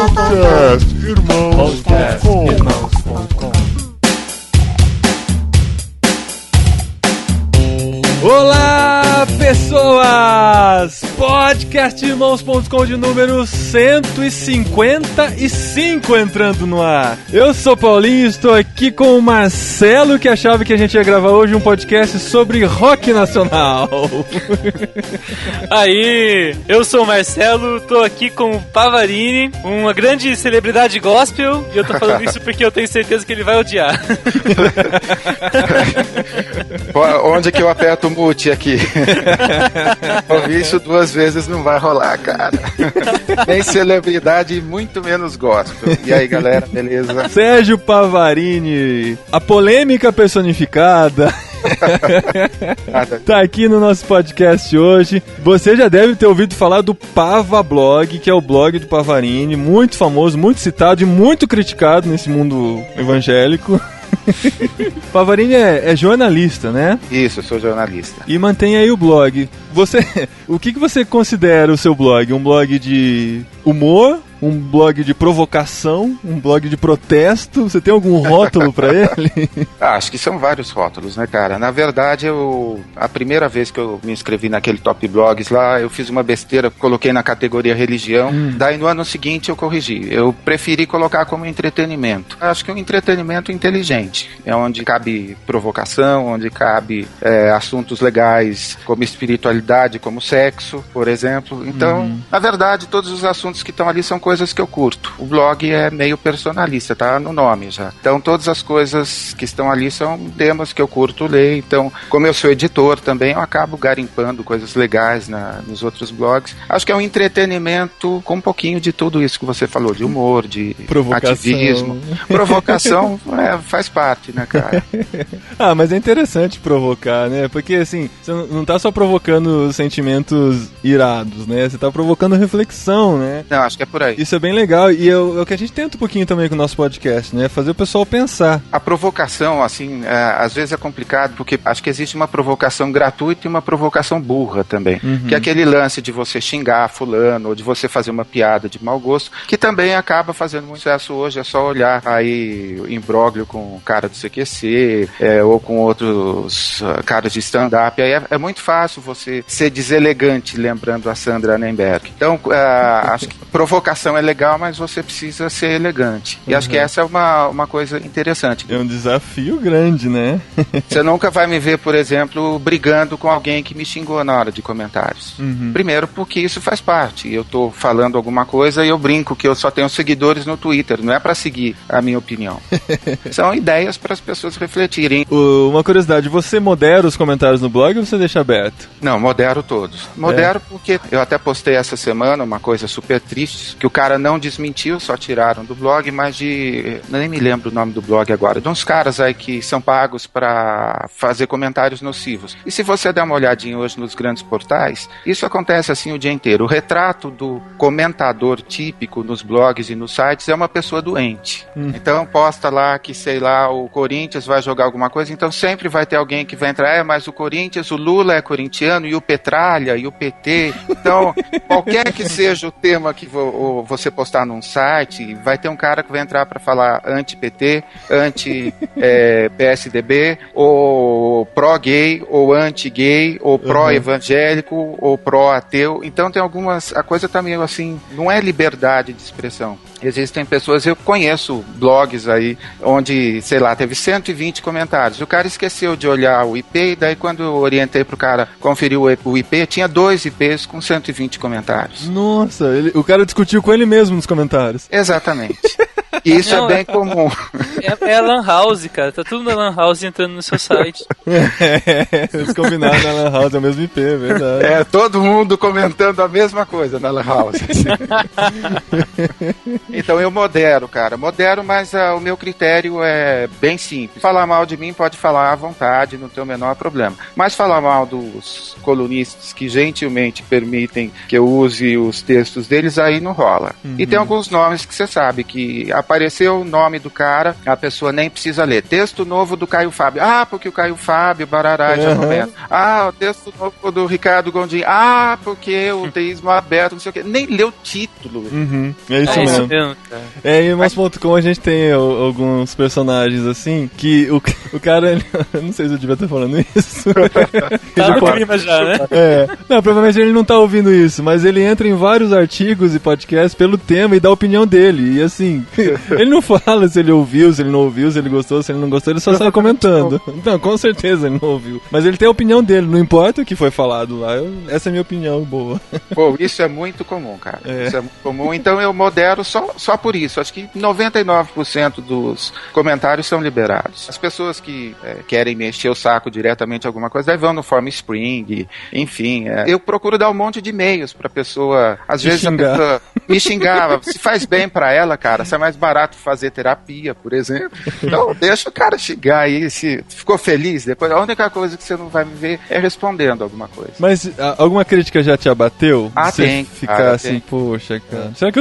Podcastirmãos.com. Olá, pessoas! Podcastirmãos.com de número 155 entrando no ar. Eu sou Paulinho e estou aqui com o Marcelo, que achava que a gente ia gravar hoje um podcast sobre rock nacional. Aí, eu sou o Marcelo, tô aqui com o Pavarini, uma grande celebridade gospel, e eu tô falando isso porque eu tenho certeza que ele vai odiar. Onde que eu aperto o mute aqui? Ouvi isso 2 vezes, não vai rolar, cara. Nem celebridade e muito menos gospel. E aí, galera, beleza? Sérgio Pavarini, a polêmica personificada. Tá aqui no nosso podcast hoje. Você já deve ter ouvido falar do Pava Blog, que é o blog do Pavarini, muito famoso, muito citado e muito criticado nesse mundo evangélico. Pavarini é jornalista, né? Isso, eu sou jornalista. E mantém aí o blog. O que você considera o seu blog? Um blog de humor? Um blog de provocação? Um blog de protesto? Você tem algum rótulo pra ele? Acho que são vários rótulos, né, cara? Na verdade, a primeira vez que eu me inscrevi naquele Top Blogs lá, eu fiz uma besteira, coloquei na categoria religião. Daí no ano seguinte eu corrigi. Eu preferi colocar como entretenimento. Acho que é um entretenimento inteligente. É onde cabe provocação, onde cabe assuntos legais como espiritualidade, como sexo, por exemplo. Então, na verdade, todos os assuntos que estão ali são coisas que eu curto. O blog é meio personalista, tá no nome já. Então todas as coisas que estão ali são temas que eu curto ler. Então, como eu sou editor também, eu acabo garimpando coisas legais nos outros blogs. Acho que é um entretenimento com um pouquinho de tudo isso que você falou, de humor, de ativismo. Provocação faz parte, né, cara? Mas é interessante provocar, né? Porque assim, você não tá só provocando sentimentos irados, né? Você tá provocando reflexão, né? Não, acho que é por aí. Isso é bem legal, e é o que a gente tenta um pouquinho também com o nosso podcast, né? Fazer o pessoal pensar. A provocação, assim, às vezes é complicado, porque acho que existe uma provocação gratuita e uma provocação burra também. Que é aquele lance de você xingar fulano, ou de você fazer uma piada de mau gosto, que também acaba fazendo muito sucesso hoje. É só olhar aí o imbróglio com o cara do CQC, ou com outros caras de stand-up. Aí é muito fácil você ser deselegante, lembrando a Sandra Nemberg. Então, acho que provocação é legal, mas você precisa ser elegante. E acho que essa é uma coisa interessante. É um desafio grande, né? Você nunca vai me ver, por exemplo, brigando com alguém que me xingou na hora de comentários. Primeiro porque isso faz parte. Eu tô falando alguma coisa e eu brinco que eu só tenho seguidores no Twitter. Não é pra seguir a minha opinião. São ideias para as pessoas refletirem. Uma curiosidade, você modera os comentários no blog ou você deixa aberto? Não, modero todos. Modero porque eu até postei essa semana uma coisa super triste, que o cara não desmentiu, só tiraram do blog, mas nem me lembro o nome do blog agora, de uns caras aí que são pagos para fazer comentários nocivos. E se você der uma olhadinha hoje nos grandes portais, isso acontece assim o dia inteiro. O retrato do comentador típico nos blogs e nos sites é uma pessoa doente. Então posta lá que, sei lá, o Corinthians vai jogar alguma coisa, então sempre vai ter alguém que vai entrar, mas o Corinthians, o Lula é corintiano, e o Petralha, e o PT. Então, qualquer que seja o tema que você postar num site, vai ter um cara que vai entrar para falar anti-PT, anti-PSDB, ou pró-gay, ou anti-gay, ou pró-evangélico, ou pró-ateu. Então tem algumas... A coisa tá meio assim... Não é liberdade de expressão. Existem pessoas... Eu conheço blogs aí onde, sei lá, teve 120 comentários. O cara esqueceu de olhar o IP, e daí quando eu orientei pro cara conferir o IP, tinha 2 IPs com 120 comentários. Nossa, o cara discutiu com ele mesmo nos comentários. Exatamente. E isso é bem comum. É a Lan House, cara. Tá tudo na Lan House entrando no seu site. Eles combinaram na Lan House, é o mesmo IP, é verdade. Todo mundo comentando a mesma coisa na Lan House. Então eu modero, cara. Modero, mas o meu critério é bem simples. Falar mal de mim pode falar à vontade, não tem o menor problema. Mas falar mal dos colunistas que gentilmente permitem que eu use os textos deles, aí não rola. E tem alguns nomes que você sabe que a apareceu o nome do cara, a pessoa nem precisa ler. Texto novo do Caio Fábio. Porque o Caio Fábio, barará, já começa. O texto novo do Ricardo Gondim. Porque o teísmo aberto, não sei o quê. Nem leu o título. É isso mesmo. E no nosso.com a gente tem alguns personagens assim, que o cara, eu não sei se eu devia estar falando isso. Tá no clima já, né? Não, provavelmente ele não tá ouvindo isso, mas ele entra em vários artigos e podcasts pelo tema e dá a opinião dele. E assim, ele não fala se ele ouviu, se ele não ouviu, se ele gostou, se ele não gostou, ele só sai comentando. Não, com certeza ele não ouviu. Mas ele tem a opinião dele, não importa o que foi falado lá. Essa é a minha opinião boa. Pô, isso é muito comum, cara. Isso é muito comum, então eu modero só por isso. Acho que 99% dos comentários são liberados. As pessoas que querem mexer o saco diretamente em alguma coisa, daí vão no Form Spring, enfim. Eu procuro dar um monte de e-mails pra pessoa. Às vezes a pessoa me xingava. Se faz bem pra ela, cara, se é mais barato fazer terapia, por exemplo. Então deixa o cara xingar aí, se ficou feliz depois. A única coisa que você não vai me ver é respondendo alguma coisa. Mas alguma crítica já te abateu? Você tem. Ficar assim, poxa, cara. Será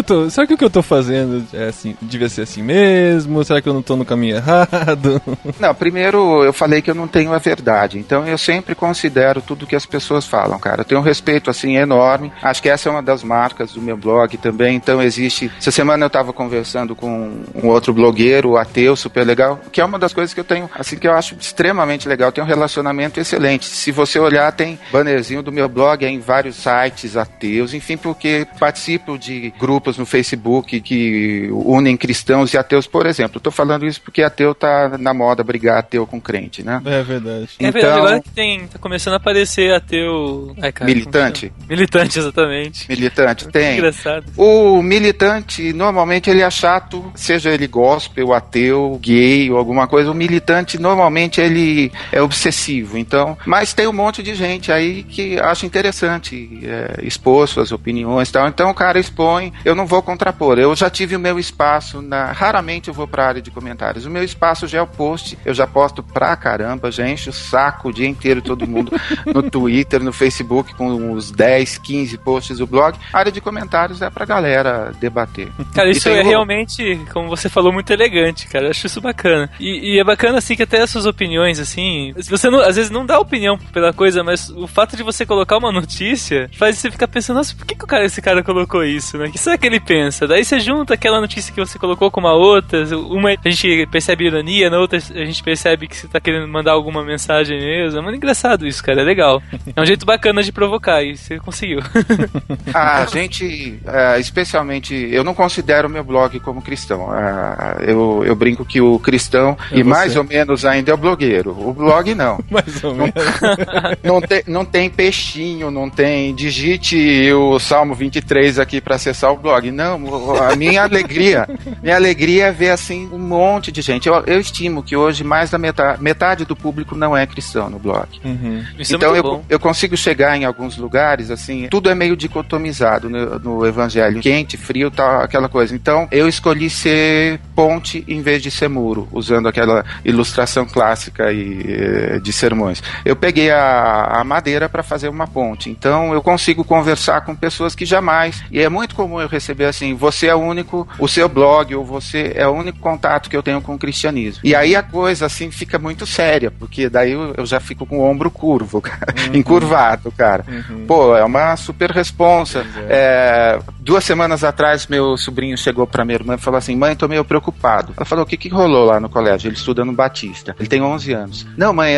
que o que eu tô fazendo é assim, devia ser assim mesmo? Será que eu não tô no caminho errado? Não, primeiro eu falei que eu não tenho a verdade. Então eu sempre considero tudo que as pessoas falam, cara. Eu tenho um respeito assim enorme. Acho que essa é uma das marcas do meu blog também. Então existe. Essa semana eu tava conversando com um outro blogueiro, ateu, super legal, que é uma das coisas que eu tenho, assim, que eu acho extremamente legal. Eu tenho um relacionamento excelente. Se você olhar, tem bannerzinho do meu blog em vários sites ateus, enfim, porque participo de grupos no Facebook que unem cristãos e ateus, por exemplo. Eu tô falando isso porque ateu tá na moda brigar ateu com crente, né? É verdade. É verdade, agora que tá começando a aparecer ateu... Militante? Militante, exatamente. Militante, tem. Engraçado. O militante, normalmente ele é chato, seja ele gospel, ateu, gay ou alguma coisa. O militante, normalmente, ele é obsessivo. Então, mas tem um monte de gente aí que acha interessante expor suas opiniões e tal. Então o cara expõe, eu não vou contrapor. Eu já tive o meu espaço, raramente eu vou pra área de comentários. O meu espaço já é o post, eu já posto pra caramba, já encho o saco o dia inteiro, todo mundo no Twitter, no Facebook, com os 10, 15 posts do blog. A área de comentários é pra galera debater. Cara, isso é realmente, como você falou, muito elegante, cara. Eu acho isso bacana. E é bacana, assim, que até essas opiniões, assim, você às vezes não dá opinião pela coisa, mas o fato de você colocar uma notícia faz você ficar pensando, nossa, por que esse cara colocou isso, né? O que será que ele pensa? Daí você junta aquela notícia que você colocou com uma outra, uma a gente percebe ironia, na outra a gente percebe que você tá querendo mandar alguma mensagem mesmo. É muito engraçado isso, cara, é legal. É um jeito bacana de provocar e você conseguiu. A gente, especialmente, eu não considero o meu blog como cristão. Eu brinco que o cristão, mais ou menos ainda é o blogueiro. O blog não. Mais ou menos. Não tem peixinho, não tem digite o Salmo 23 aqui para acessar o blog. Não, a minha alegria é ver assim um monte de gente. Eu estimo que hoje mais da metade do público não é cristão no blog. Isso então é muito bom. Eu consigo chegar em alguns lugares, assim, tudo é meio dicotomizado no evangelho, quente, frio, tal, aquela coisa. Então eu escolhi ser ponte em vez de ser muro, usando aquela ilustração clássica de sermões. Eu peguei a madeira para fazer uma ponte. Então eu consigo conversar com pessoas que jamais, e é muito comum eu receber assim, você é o único, o seu blog ou você é o único contato que eu tenho com o cristianismo. E aí a coisa assim fica muito séria, porque daí eu já fico com o ombro curvo, cara, encurvado, cara. Pô, é uma super responsa. 2 semanas atrás meu sobrinho chegou pra minha irmã e falou assim, mãe, tô meio preocupado. Ela falou, o que rolou lá no colégio? Ele estuda no Batista, ele tem 11 anos. Não, mãe,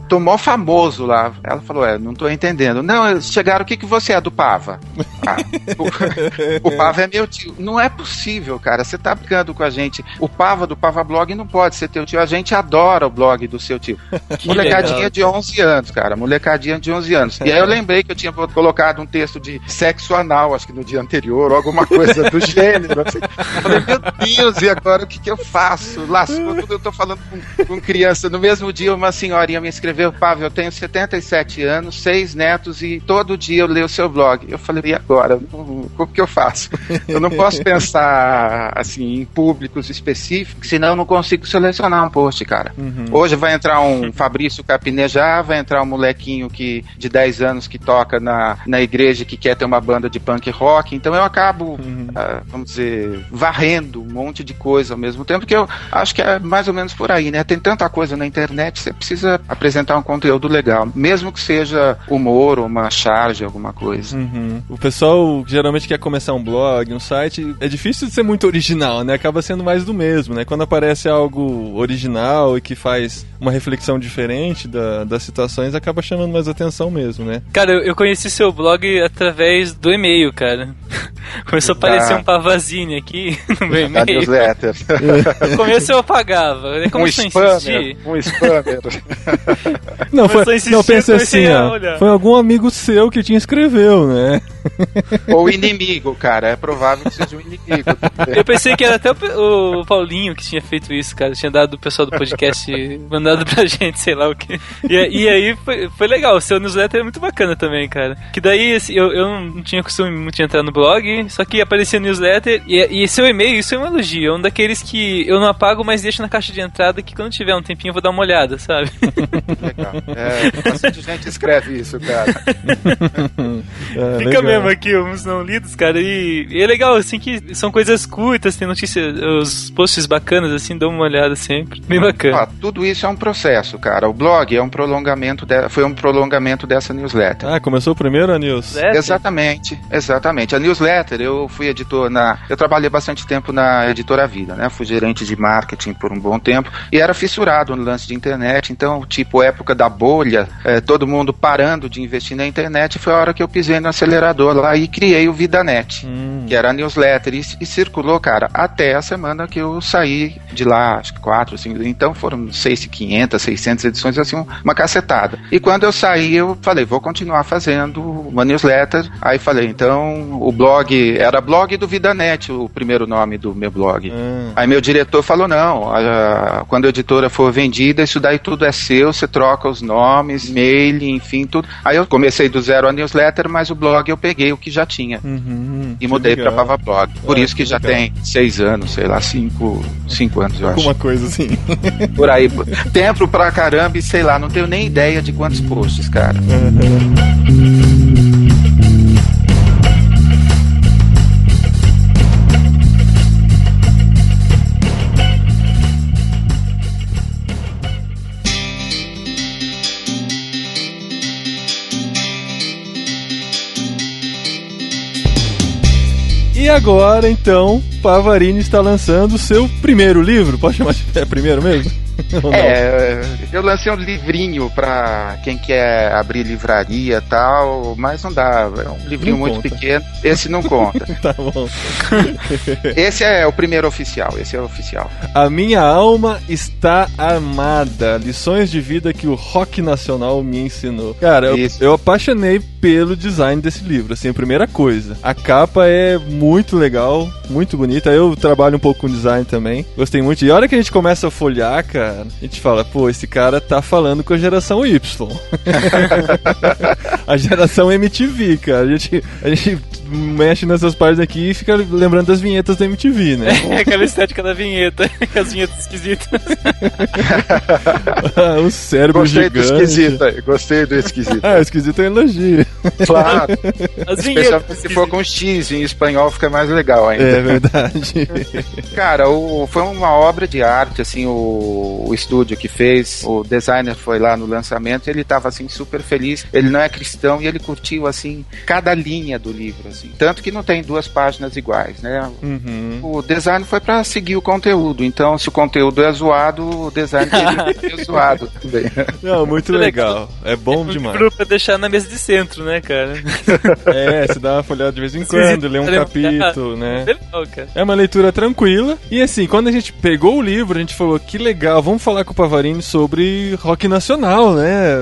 tô mó famoso lá. Ela falou, não tô entendendo. Não, chegaram, o que você é do Pava? O Pava é meu tio. Não é possível, cara, você tá brincando com a gente. O Pava do Pava Blog não pode ser teu tio, a gente adora o blog do seu tio. Molecadinha legal. De 11 anos, cara, molecadinha de 11 anos. E aí eu lembrei que eu tinha colocado um texto de sexo anal, acho que no dia anterior, ou alguma coisa do gênero, assim. Eu falei, meu Deus, e agora o que eu faço? Lascou tudo, eu tô falando com criança. No mesmo dia, uma senhorinha me escreveu, Pava, eu tenho 77 anos, 6 netos e todo dia eu leio o seu blog. Eu falei, e agora? Como que eu faço? Eu não posso pensar, assim, em públicos específicos, senão eu não consigo selecionar um post, cara. Hoje vai entrar um Fabrício Capinejá, vai entrar um molequinho de 10 anos que toca na igreja, que quer ter uma banda de punk rock, então eu acabo, vamos dizer, varrendo lendo um monte de coisa ao mesmo tempo, que eu acho que é mais ou menos por aí, né? Tem tanta coisa na internet, você precisa apresentar um conteúdo legal, mesmo que seja humor ou uma charge, alguma coisa. Uhum. O pessoal geralmente quer começar um blog, um site, é difícil de ser muito original, né? Acaba sendo mais do mesmo, né? Quando aparece algo original e que faz uma reflexão diferente das situações, acaba chamando mais atenção mesmo, né? Cara, eu conheci seu blog através do e-mail, cara. Começou a aparecer um Pavazine aqui no meu e-mail. Newsletter. No começo eu apagava. Começou a insistir. Um spammer. Não, pensa assim, ó. Foi algum amigo seu que te inscreveu, né? Ou inimigo, cara. É provável que seja um inimigo. Eu pensei que era até o Paulinho que tinha feito isso, cara. Tinha dado o pessoal do podcast, mandado pra gente, sei lá o que. E aí foi legal. O seu newsletter é muito bacana também, cara. Que daí, assim, eu não tinha costume muito de entrar no blog, só que aparecia no newsletter. E seu e-mail, isso é um elogio. É um daqueles que eu não apago, mas deixo na caixa de entrada, que quando tiver um tempinho eu vou dar uma olhada, sabe? Legal. Bastante gente escreve isso, cara. Fica legal. Mesmo aqui, uns não lidos, cara. E é legal, assim, que são coisas curtas, tem notícias, os posts bacanas, assim, dou uma olhada sempre. Bem bacana. Tudo isso é um processo, cara. O blog é um prolongamento, foi um prolongamento dessa newsletter. Ah, começou primeiro a newsletter? Exatamente. A newsletter, eu fui editor eu trabalhei bastante tempo na Editora Vida, né? Fui gerente de marketing por um bom tempo e era fissurado no lance de internet, então, tipo, época da bolha, todo mundo parando de investir na internet, foi a hora que eu pisei no acelerador lá e criei o VidaNet, que era a newsletter, e circulou, cara, até a semana que eu saí de lá, acho que 4, 5, então foram 600, 600 edições, assim, uma cacetada. E quando eu saí, eu falei, vou continuar fazendo uma newsletter, aí falei, então, o blog, era blog do VidaNet, o primeiro nome do meu blog. Aí meu diretor falou, não, quando a editora for vendida, isso daí tudo é seu, você troca os nomes, e-mail, enfim, tudo. Aí eu comecei do zero a newsletter, mas o blog eu peguei o que já tinha. E mudei pra Pavablog. Por isso que já tem 6 anos, sei lá, 5 anos, eu acho. Alguma coisa assim. Por aí. Tempo pra caramba e sei lá, não tenho nem ideia de quantos posts, cara. E agora, então, Pavarini está lançando o seu primeiro livro. Pode chamar de primeiro mesmo? Eu lancei um livrinho pra quem quer abrir livraria e tal, mas não dá, é um livrinho não muito conta. Pequeno, esse não conta. Tá bom. Esse é o primeiro oficial, esse é o oficial. A Minha Alma Está Armada, lições de vida que o rock nacional me ensinou. Cara, eu apaixonei pelo design desse livro, assim, a primeira coisa. A capa é muito legal, muito bonita, eu trabalho um pouco com design também, gostei muito. E a hora que a gente começa a folhear, cara, a gente fala, pô, esse cara tá falando com a geração Y. A geração MTV, cara. A gente mexe nessas partes aqui e fica lembrando das vinhetas da MTV, né? Aquela estética da vinheta, as vinhetas esquisitas. O cérebro gigante. Gostei do esquisito. Esquisito é um elogio. Claro. Especialmente se for com X, em espanhol fica mais legal ainda. É verdade. Cara, foi uma obra de arte, assim, o estúdio que fez, o designer foi lá no lançamento, ele tava assim super feliz, ele não é cristão e ele curtiu assim cada linha do livro, assim, tanto que não tem 2 páginas iguais, né? O design foi pra seguir o conteúdo, então se o conteúdo é zoado, o design é zoado também. Não, muito legal, é bom demais. Pra deixar na mesa de centro, né, cara? Você dá uma folhada de vez em quando, lê um capítulo, né? É uma leitura tranquila, e assim, quando a gente pegou o livro, a gente falou, que legal, vamos falar com o Pavarini sobre rock nacional, né?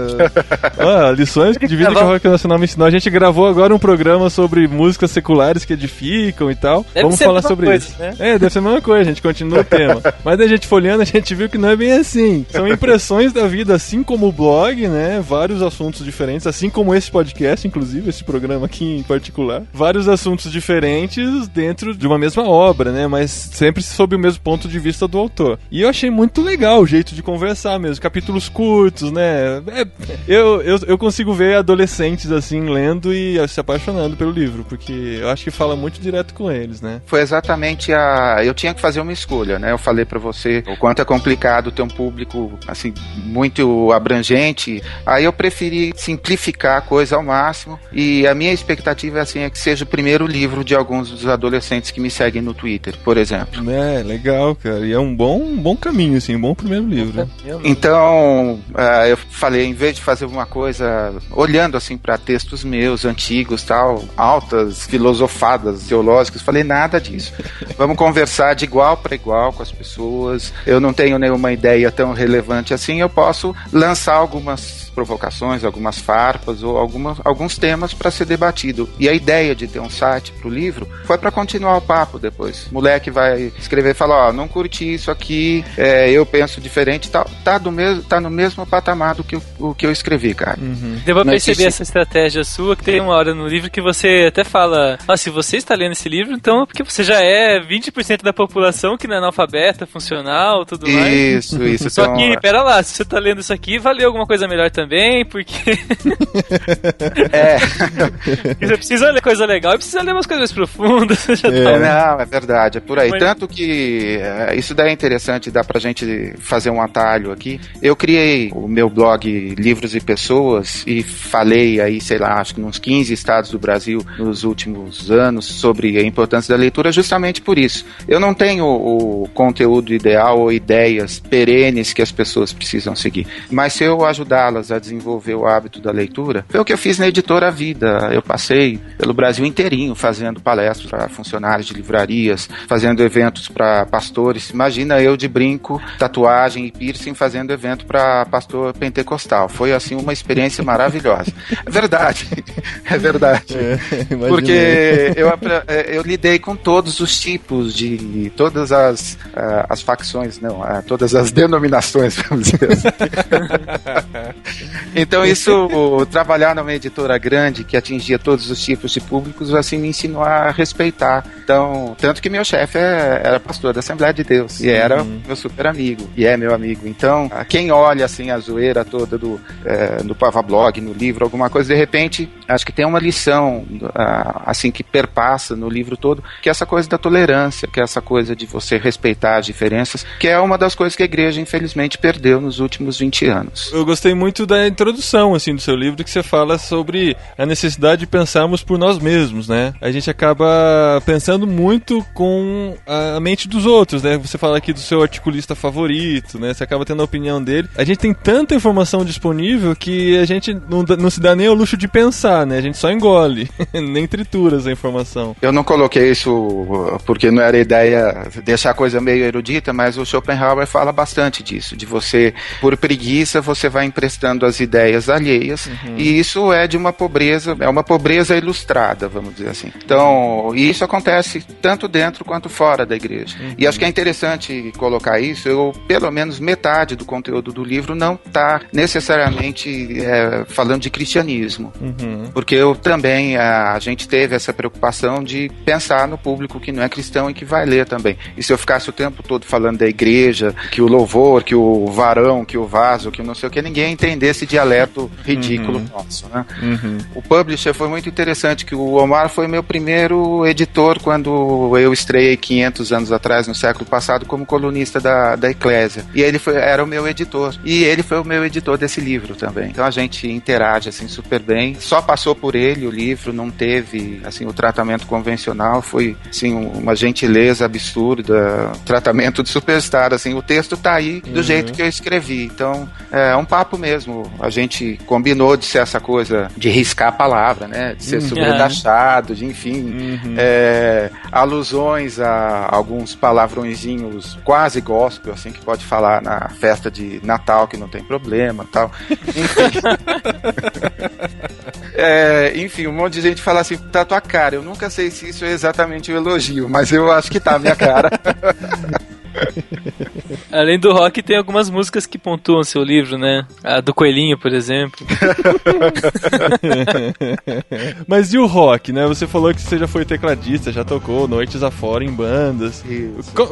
Lições de vida que o rock nacional me ensinou. A gente gravou agora um programa sobre músicas seculares que edificam e tal. Vamos falar sobre isso. Né? Deve ser a mesma coisa, a gente continua o tema. Mas a gente folheando, a gente viu que não é bem assim. São impressões da vida, assim como o blog, né? Vários assuntos diferentes, assim como esse podcast. podcast, inclusive, esse programa aqui em particular. Vários assuntos diferentes dentro de uma mesma obra, né? Mas sempre sob o mesmo ponto de vista do autor. E eu achei muito legal o jeito de conversar mesmo. Capítulos curtos, né? Eu consigo ver adolescentes, assim, lendo e se apaixonando pelo livro, porque eu acho que fala muito direto com eles, né? Foi exatamente eu tinha que fazer uma escolha, né? Eu falei pra você o quanto é complicado ter um público, assim, muito abrangente. Aí eu preferi simplificar a coisa ao máximo, e a minha expectativa, assim, é que seja o primeiro livro de alguns dos adolescentes que me seguem no Twitter, por exemplo. É, legal, cara. E é um bom caminho, assim, um bom primeiro livro. Então, eu falei, em vez de fazer uma coisa olhando, assim, pra textos meus, antigos, tal, altas filosofadas teológicas, falei, nada disso. Vamos conversar de igual para igual com as pessoas. Eu não tenho nenhuma ideia tão relevante assim, eu posso lançar algumas provocações, algumas farpas ou alguns temas para ser debatido. E a ideia de ter um site pro livro foi para continuar o papo depois. O moleque vai escrever e falar, não curti isso aqui, eu penso diferente, tá no mesmo patamar do que o que eu escrevi, cara. Deu pra perceber essa estratégia sua, que tem uma hora no livro que você até fala, se você está lendo esse livro, então é porque você já é 20% da população que não é analfabeta, funcional, tudo mais. Isso. Só que, pera lá, se você tá lendo isso aqui, vai ler alguma coisa melhor também, porque... Porque você precisa ler coisa legal e precisa ler umas coisas profundas. Não, é verdade, é por aí. Tanto que isso daí é interessante, dá pra gente fazer um atalho aqui. Eu criei o meu blog Livros e Pessoas e falei aí, sei lá, acho que nos 15 estados do Brasil nos últimos anos sobre a importância da leitura justamente por isso. Eu não tenho o conteúdo ideal ou ideias perenes que as pessoas precisam seguir, mas se eu ajudá-las a desenvolver o hábito da leitura, foi o que eu fiz na Editora Vida. Eu passei pelo Brasil inteirinho fazendo palestras para funcionários de livrarias, fazendo eventos para pastores. Imagina eu de brinco, tatuagem e piercing fazendo evento para pastor pentecostal. Foi assim uma experiência maravilhosa. É verdade. Porque eu lidei com todos os tipos de todas as facções, todas as denominações, vamos dizer assim. Então trabalhar numa editora grande que atingia todos os tipos de públicos, assim, me ensinou a respeitar. Então, tanto que meu chefe era pastor da Assembleia de Deus e era meu super amigo, e é meu amigo. Então, quem olha assim a zoeira toda do Pavablog, no livro, alguma coisa, de repente, acho que tem uma lição assim que perpassa no livro todo, que é essa coisa da tolerância, que é essa coisa de você respeitar as diferenças, que é uma das coisas que a igreja infelizmente perdeu nos últimos 20 anos. Eu gostei muito da introdução assim do seu livro, que você fala sobre a necessidade de pensarmos por nós mesmos, né? A gente acaba pensando muito com a mente dos outros, né? Você fala aqui do seu articulista favorito, né? Você acaba tendo a opinião dele. A gente tem tanta informação disponível que a gente não se dá nem ao luxo de pensar, né? A gente só engole, nem tritura essa informação. Eu não coloquei isso porque não era ideia deixar a coisa meio erudita, mas o Schopenhauer fala bastante disso, de você, por preguiça, você vai emprestando as ideias alheias, e isso é de uma pobreza, é uma pobreza ilustrada, vamos dizer assim. Então, e isso acontece tanto dentro quanto fora da igreja. E acho que é interessante colocar isso. Pelo menos metade do conteúdo do livro não está necessariamente falando de cristianismo, porque eu também, a gente teve essa preocupação de pensar no público que não é cristão e que vai ler também. E se eu ficasse o tempo todo falando da igreja, que o louvor, que o varão, que o vaso, que o não sei o que, ninguém ia entender esse dialeto ridículo nosso, né? O publisher foi muito interessante, que o Omar foi meu primeiro editor quando eu estreiei 500 anos atrás, no século passado, como colunista da Eclésia. E ele era o meu editor. E ele foi o meu editor desse livro também. Então a gente interage assim super bem. Só passou por ele o livro, não teve assim o tratamento convencional, foi assim uma gentileza absurda, tratamento de superstar, assim, o texto tá aí do jeito que eu escrevi. Então é um papo mesmo. A gente combinou de ser essa coisa de riscar a palavra, né? De ser sobredachado, de enfim, alusões a alguns palavrõezinhos quase gospel, assim, que pode falar na festa de Natal, que não tem problema, tal. Enfim, um monte de gente fala assim, tá tua cara. Eu nunca sei se isso é exatamente um elogio, mas eu acho que tá a minha cara. Além do rock, tem algumas músicas que pontuam seu livro, né? A do Coelhinho, por exemplo. Mas e o rock, né? Você falou que você já foi tecladista, já tocou noites afora em bandas.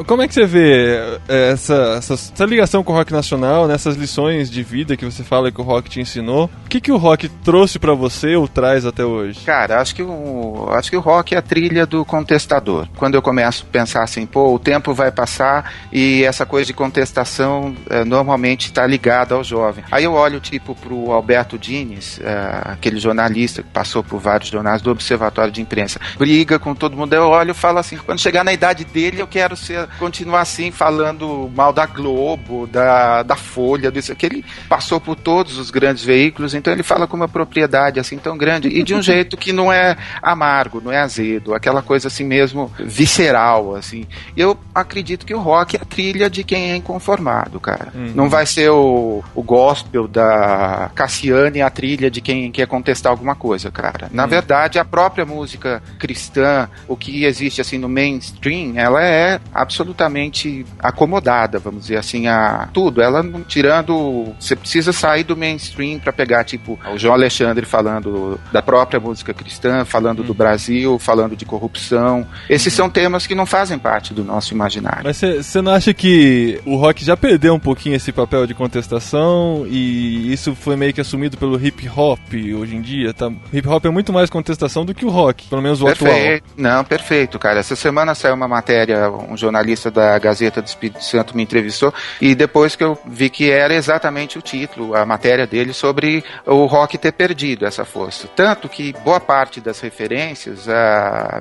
Como é que você vê essa ligação com o rock nacional, nessas lições de vida que você fala que o rock te ensinou? O que o rock trouxe pra você ou traz até hoje? Cara, acho que o rock é a trilha do contestador. Quando eu começo a pensar assim, o tempo vai passar e essa coisa de contestação normalmente está ligada ao jovem. Aí eu olho pro Alberto Diniz, aquele jornalista que passou por vários jornais do Observatório de Imprensa, briga com todo mundo, eu olho e falo assim, quando chegar na idade dele eu quero continuar assim, falando mal da Globo, da Folha, disso, que ele passou por todos os grandes veículos, então ele fala com uma propriedade assim tão grande, e de um jeito que não é amargo, não é azedo, aquela coisa assim mesmo visceral, assim. Eu acredito que o rock é a trilha de quem é inconformado, cara. Não vai ser o gospel da Cassiane a trilha de quem quer contestar alguma coisa, cara. Na verdade, a própria música cristã, o que existe assim no mainstream, ela é absolutamente acomodada, vamos dizer assim, a tudo. Ela tirando, você precisa sair do mainstream para pegar, o João Alexandre falando da própria música cristã, falando do Brasil, falando de corrupção. Esses são temas que não fazem parte do nosso imaginário. Mas você não acha que o rock já perdeu um pouquinho esse papel de contestação e isso foi meio que assumido pelo hip hop hoje em dia? Tá? O hip hop é muito mais contestação do que o rock, pelo menos o atual. Não, perfeito, cara. Essa semana saiu uma matéria, um jornalista da Gazeta do Espírito Santo me entrevistou e depois que eu vi que era exatamente o título, a matéria dele sobre o rock ter perdido essa força. Tanto que boa parte das referências,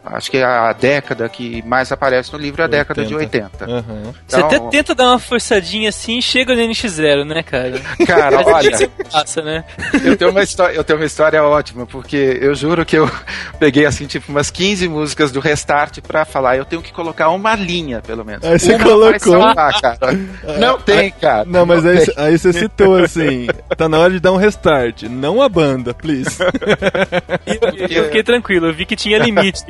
acho que a década que mais aparece no livro é a década de 80. Uhum. Então, você até tenta dar uma forçadinha assim e chega no NX0, né, cara? Cara, olha, passa, né? eu tenho uma história ótima, porque eu juro que eu peguei assim, umas 15 músicas do Restart pra falar, eu tenho que colocar uma linha, pelo menos. Aí você colocou. Cara. Não tem, cara. Não, mas aí você citou assim, tá na hora de dar um restart, não a banda, please. Eu fiquei tranquilo, eu vi que tinha limite.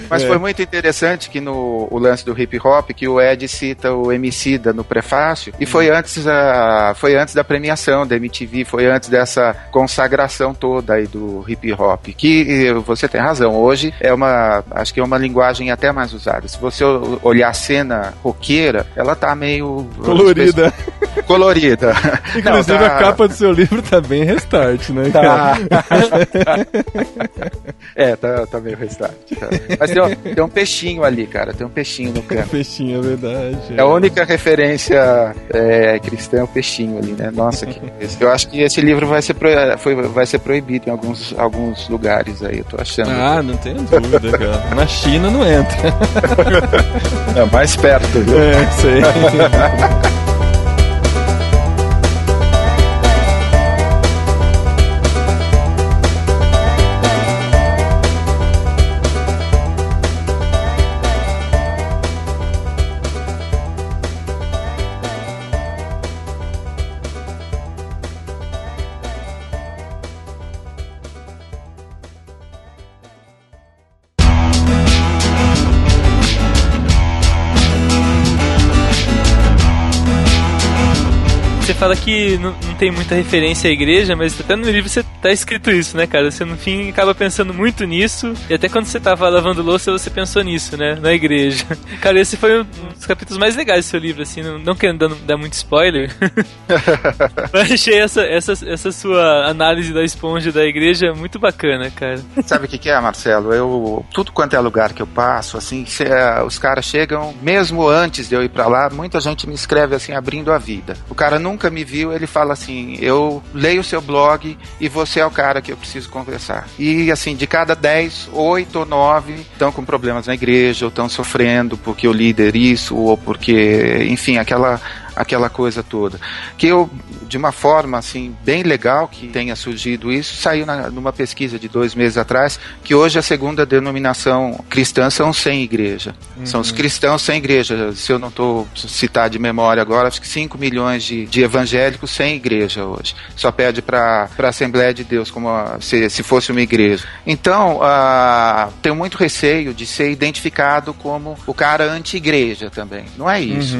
Mas foi muito interessante que no lance do hip hop, que o Ed cita o Emicida no prefácio, e foi antes da premiação da MTV, foi antes dessa consagração toda aí do hip hop, que você tem razão, hoje acho que é uma linguagem até mais usada. Se você olhar a cena roqueira, ela tá meio colorida. Inclusive a capa do seu livro tá bem Restart, né? Tá. Tá meio Restart. Tá. Mas tem um peixinho ali, cara. Tem um peixinho no canto. Peixinho, é verdade. É a única referência cristã, é o peixinho ali, né? Nossa, eu acho que esse livro vai ser proibido em alguns lugares aí, eu tô achando. Não tenho dúvida, cara. Na China não entra. É mais perto, viu? Sei. Você fala que não tem muita referência à igreja, mas até no livro tá escrito isso, né, cara? Você no fim acaba pensando muito nisso, e até quando você tava lavando louça, você pensou nisso, né? Na igreja. Cara, esse foi um dos capítulos mais legais do seu livro, assim, não querendo dar muito spoiler. Mas achei essa sua análise da esponja da igreja muito bacana, cara. Sabe o que é, Marcelo? Tudo quanto é lugar que eu passo, assim, os caras chegam, mesmo antes de eu ir pra lá, muita gente me escreve assim, abrindo a vida. O cara nunca me viu, ele fala assim, eu leio o seu blog e você é o cara que eu preciso conversar. E assim, de cada 10, 8 ou 9 estão com problemas na igreja, ou estão sofrendo porque o líder isso, ou porque, enfim, aquela aquela coisa toda. Que eu, de uma forma assim, bem legal que tenha surgido isso, saiu numa pesquisa de 2 meses atrás, que hoje a segunda denominação cristã são sem igreja. São os cristãos sem igreja. Se eu não estou citar de memória agora, acho que 5 milhões de evangélicos sem igreja hoje. Só pede para a Assembleia de Deus, como se fosse uma igreja. Então, tenho muito receio de ser identificado como o cara anti-igreja também. Não é isso.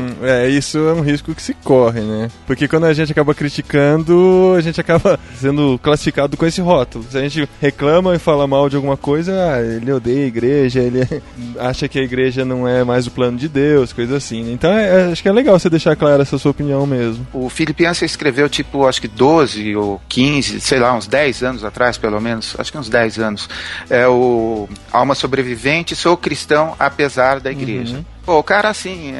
Isso é um risco que se corre, né? Porque quando a gente acaba criticando, a gente acaba sendo classificado com esse rótulo. Se a gente reclama e fala mal de alguma coisa, ele odeia a igreja, ele acha que a igreja não é mais o plano de Deus, coisa assim. Então, acho que é legal você deixar clara essa sua opinião mesmo. O Philip Yancey escreveu, acho que 12 ou 15, sei lá, uns 10 anos atrás, pelo menos, acho que uns 10 anos, é o Alma Sobrevivente, sou cristão apesar da igreja. Pô, o cara, assim,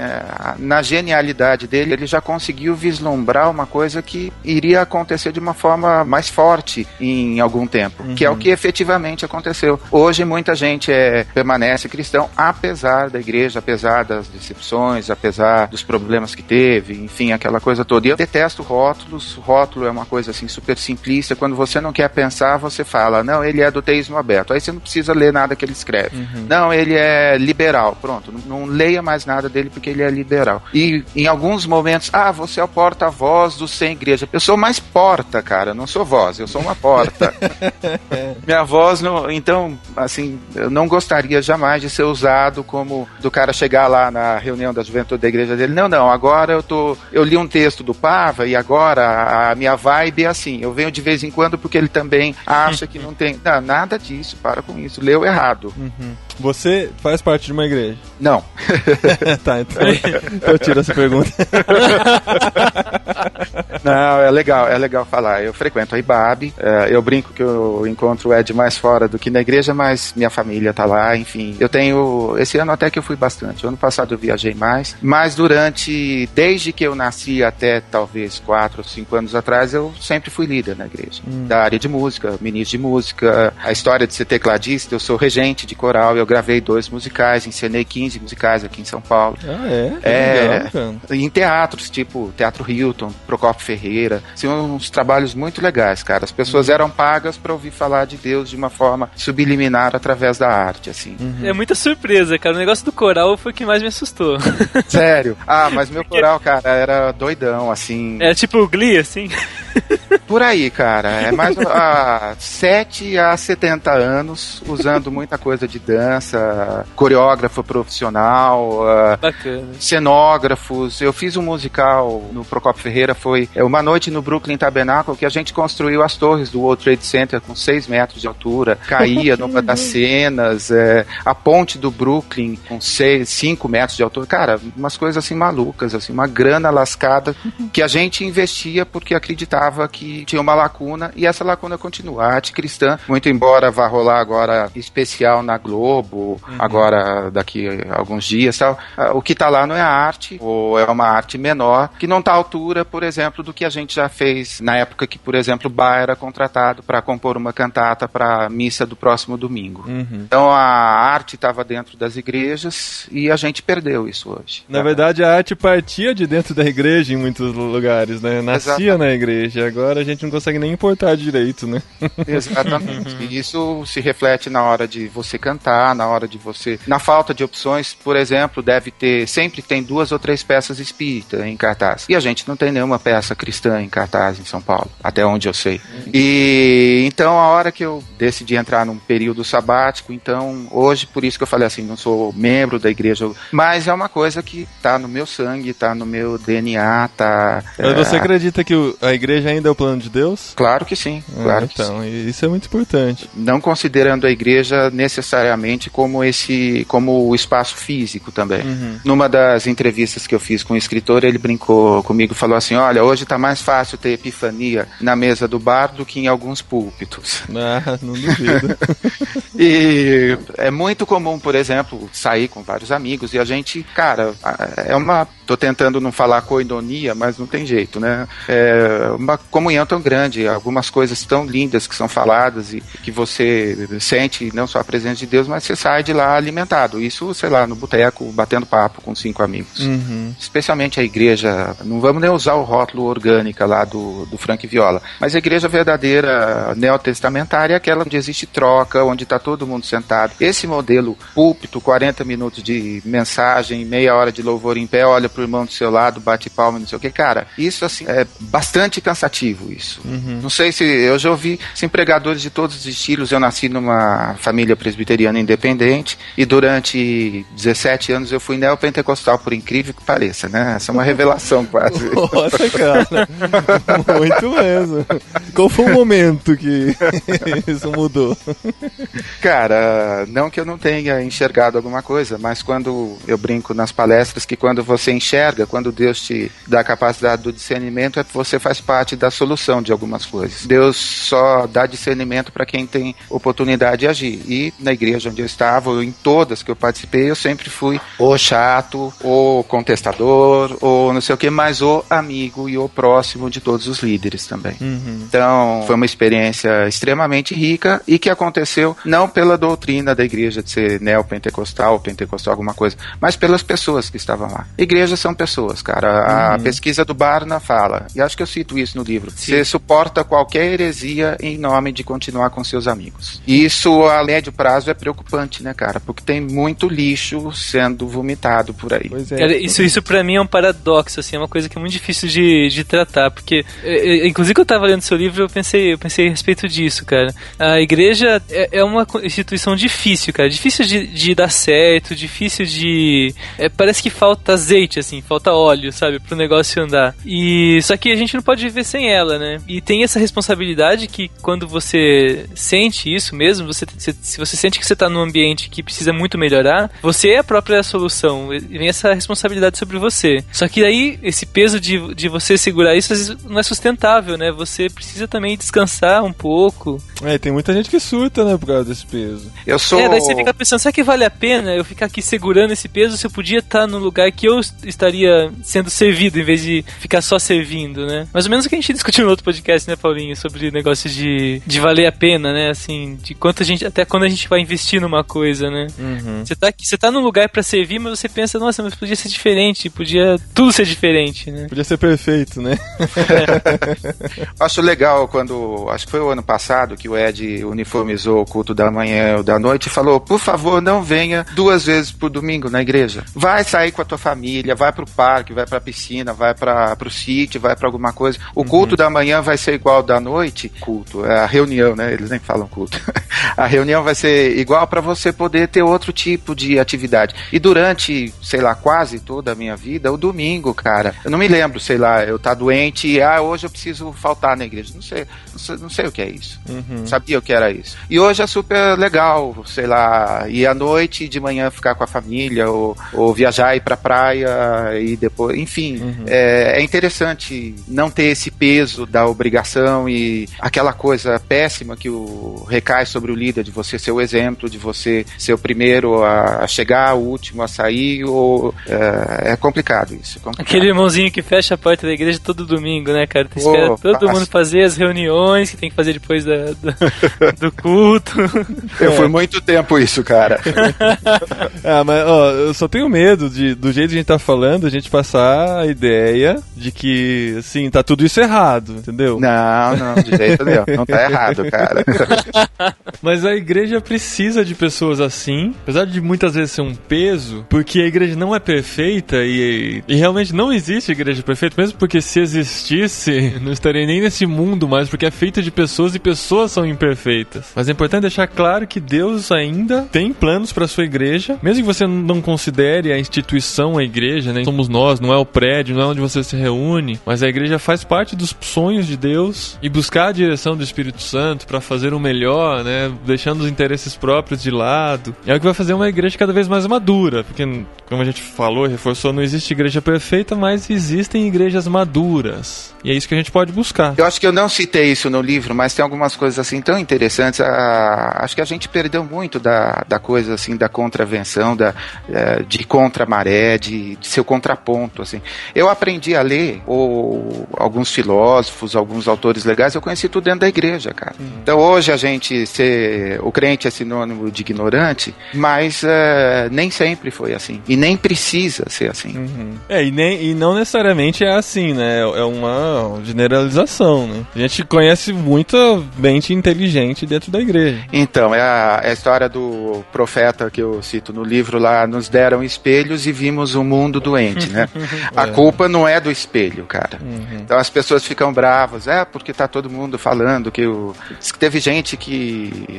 na genialidade dele, ele já conseguiu vislumbrar uma coisa que iria acontecer de uma forma mais forte em algum tempo, que é o que efetivamente aconteceu. Hoje, muita gente permanece cristão, apesar da igreja, apesar das decepções, apesar dos problemas que teve, enfim, aquela coisa toda. E eu detesto rótulos. Rótulo é uma coisa, assim, super simplista. Quando você não quer pensar, você fala, não, ele é do teísmo aberto. Aí você não precisa ler nada que ele escreve. Não, ele é liberal. Pronto, não leia mais nada dele porque ele é liberal. E em alguns momentos, você é o porta-voz do sem igreja. Eu sou mais porta, cara, não sou voz, eu sou uma porta. Minha voz não... Então, assim, eu não gostaria jamais de ser usado como do cara chegar lá na reunião da juventude da igreja dele. Não, agora eu li um texto do Pava e agora a minha vibe é assim, eu venho de vez em quando porque ele também acha que não tem... Não, nada disso, para com isso, leu errado. Você faz parte de uma igreja? Não. Tá, então eu tiro essa pergunta. Não, é legal falar. Eu frequento a IBAB, eu brinco que eu encontro o Ed mais fora do que na igreja, mas minha família tá lá, enfim. Eu tenho, esse ano até que eu fui bastante, ano passado eu viajei mais, mas desde que eu nasci até talvez 4 ou 5 anos atrás, eu sempre fui líder na igreja, da área de música, ministro de música, a história de ser tecladista, eu sou regente de coral, eu gravei 2 musicais, ensinei 15 musicais aqui em São Paulo. Legal, em teatros, tipo Teatro Hilton, Procópio Ferreira, são uns trabalhos muito legais, cara. As pessoas eram pagas pra ouvir falar de Deus de uma forma subliminar através da arte, assim. É muita surpresa, cara. O negócio do coral foi o que mais me assustou. Sério? Mas meu coral, cara, era doidão, assim. É tipo o Glee, assim? Por aí, cara. É mais 7 a 70 anos, usando muita coisa de dança, coreógrafo profissional, cenógrafos. Eu fiz um musical no Procópio Ferreira, foi Uma Noite no Brooklyn Tabernacle, que a gente construiu as torres do World Trade Center com 6 metros de altura, caía numa das cenas, a ponte do Brooklyn com 5 metros de altura. Cara, umas coisas assim malucas, assim, uma grana lascada que a gente investia porque acreditava que tinha uma lacuna, e essa lacuna continua. A arte cristã, muito embora vá rolar agora especial na Globo, agora daqui a alguns dias, tal, o que tá lá não é a arte, ou é uma arte menor, que não tá à altura, por exemplo, do que a gente já fez na época que, por exemplo, Bach era contratado para compor uma cantata para a missa do próximo domingo. Então a arte estava dentro das igrejas e a gente perdeu isso hoje. Na verdade, a arte partia de dentro da igreja em muitos lugares, né? Nascia na igreja, agora a gente não consegue nem importar direito, né? Exatamente. E isso se reflete na hora de você cantar, na hora de você... Na falta de opções, por exemplo, sempre tem 2 ou 3 peças espírita em cartaz. E a gente não tem nenhuma peça cristã em cartaz em São Paulo, até onde eu sei. E então, a hora que eu decidi entrar num período sabático, então, hoje, por isso que eu falei assim, não sou membro da igreja, mas é uma coisa que tá no meu sangue, tá no meu DNA, tá... Mas você acredita que a igreja ainda é o plano de Deus? Claro que sim, claro que então, sim. Isso é muito importante. Não considerando a igreja necessariamente como o espaço físico também. Numa das entrevistas que eu fiz com o escritor, ele brincou comigo, falou assim, olha, hoje tá mais fácil ter epifania na mesa do bar do que em alguns púlpitos. Não duvido. E é muito comum, por exemplo, sair com vários amigos e a gente, cara, é uma tô tentando não falar coinonia, mas não tem jeito, né? É uma comunhão tão grande, algumas coisas tão lindas que são faladas e que você sente não só a presença de Deus, mas você sai de lá alimentado. Isso, sei lá, no boteco, batendo papo com 5 amigos. Especialmente a igreja, não vamos nem usar o rótulo orgânica lá do Frank Viola, mas a igreja verdadeira neotestamentária é aquela onde existe troca, onde está todo mundo sentado. Esse modelo púlpito, 40 minutos de mensagem, meia hora de louvor em pé, olha pro irmão do seu lado, bate palma, não sei o que, cara, isso assim, é bastante cansativo isso. Não sei se, eu já ouvi assim, pregadores de todos os estilos, eu nasci numa família presbiteriana independente e durante 17 anos eu fui neopentecostal, por incrível que pareça, né? Essa é uma revelação quase. Nossa, cara, muito mesmo. Qual foi o momento que isso mudou? Cara, não que eu não tenha enxergado alguma coisa, mas quando eu brinco nas palestras que quando você enxerga, quando Deus te dá a capacidade do discernimento, é que você faz parte da solução de algumas coisas. Deus só dá discernimento para quem tem oportunidade de agir. E na igreja onde eu estava, ou em todas que eu participei, eu sempre fui o chato, o contestador, ou não sei o que, mas o amigo e o próximo de todos os líderes também. Então, foi uma experiência extremamente rica e que aconteceu não pela doutrina da igreja de ser neopentecostal, pentecostal, alguma coisa, mas pelas pessoas que estavam lá. Igrejas são pessoas, cara. A pesquisa do Barna fala, e acho que eu cito isso no livro, você suporta qualquer heresia em nome de continuar com seus amigos. E isso a médio prazo é preocupante, né, cara? Porque tem muito lixo sendo vomitado por aí. Pois é. Cara, isso pra mim é um paradoxo, assim, é uma coisa que é muito difícil de tratar, porque inclusive que eu tava lendo seu livro, eu pensei a respeito disso, cara. A igreja é uma instituição difícil, cara, difícil de dar certo, difícil de... parece que falta azeite, assim, falta óleo, sabe, pro negócio andar. E só que a gente não pode viver sem ela, né? E tem essa responsabilidade que quando você sente isso mesmo, se você sente que você tá num ambiente que precisa muito melhorar, você é a própria solução, vem essa responsabilidade sobre você. Só que aí, esse peso de você segurar isso, às vezes não é sustentável, né? Você precisa também descansar um pouco. Tem muita gente que surta, né, por causa desse peso. Daí você fica pensando, será que vale a pena eu ficar aqui segurando esse peso se eu podia estar no lugar que eu estaria sendo servido, em vez de ficar só servindo, né? Mais ou menos o que a gente discutiu no outro podcast, né, Paulinho? Sobre o negócio de valer a pena, né? Assim, de quanto a gente, até quando a gente vai investir numa coisa, né? Você tá num lugar pra servir, mas você pensa, nossa, mas podia ser diferente, podia tudo ser diferente, né? Podia ser perfeito, né? Acho legal quando, acho que foi o ano passado, que o Ed uniformizou o culto da manhã ou da noite e falou, por favor, não venha 2 vezes por domingo na igreja. Vai sair com a tua família, vai pro parque, vai pra piscina, vai pro sítio, vai pra alguma coisa. O culto da manhã vai ser igual ao da noite. Culto, é a reunião, né? Eles nem falam culto. A reunião vai ser igual para você poder ter outro tipo de atividade. E durante, sei lá, quase toda a minha vida, o domingo, cara, eu não me lembro, sei lá, eu tá doente e hoje eu preciso faltar na igreja. Não sei o que é isso. Sabia o que era isso. E hoje é super legal, sei lá, ir à noite e de manhã ficar com a família, ou viajar e ir pra praia e depois, enfim, é interessante não ter esse peso da obrigação e aquela coisa péssima que recai sobre o líder, de você ser o exemplo, de você ser o primeiro a chegar, o último a sair, é complicado isso. Aquele irmãozinho que fecha a porta da igreja todo domingo, né, cara? Tu espera todo mundo fazer as reuniões que tem que fazer depois do culto. Eu fui muito tempo isso, cara. Mas eu só tenho medo do jeito que a gente tá falando, a gente passar a ideia de que, assim, tá tudo isso errado, entendeu? Não, de jeito nenhum. Não tá errado, cara. Mas a igreja precisa de pessoas assim, apesar de muitas vezes ser um peso, porque a igreja não é perfeita e realmente não existe igreja perfeita, mesmo porque se existisse, não estaria nem nesse mundo mais, porque é feita de pessoas e pessoas são imperfeitas. Mas é importante deixar claro que Deus ainda tem planos para sua igreja, mesmo que você não considere a instituição a igreja, né? Somos nós, não é o prédio, não é onde você se reúne, mas a igreja faz parte dos sonhos de Deus e buscar a direção do Espírito Santo para fazer o melhor, né? Deixando os interesses próprios de lado. É o que vai fazer uma igreja cada vez mais madura, porque quando como a gente falou e reforçou, não existe igreja perfeita, mas existem igrejas maduras. E é isso que a gente pode buscar. Eu acho que eu não citei isso no livro, mas tem algumas coisas assim tão interessantes. Acho que a gente perdeu muito da coisa assim, da contravenção, de contra-maré, de ser o contraponto. Assim. Eu aprendi a ler alguns filósofos, alguns autores legais, eu conheci tudo dentro da igreja, cara. Então hoje o crente é sinônimo de ignorante, mas nem sempre foi assim. E nem precisa ser assim. E não necessariamente é assim, né? É uma generalização, né? A gente conhece muita mente inteligente dentro da igreja. Então, é a história do profeta que eu cito no livro lá, nos deram espelhos e vimos o mundo doente, né? A culpa não é do espelho, cara. Então as pessoas ficam bravas, porque tá todo mundo falando que diz que teve gente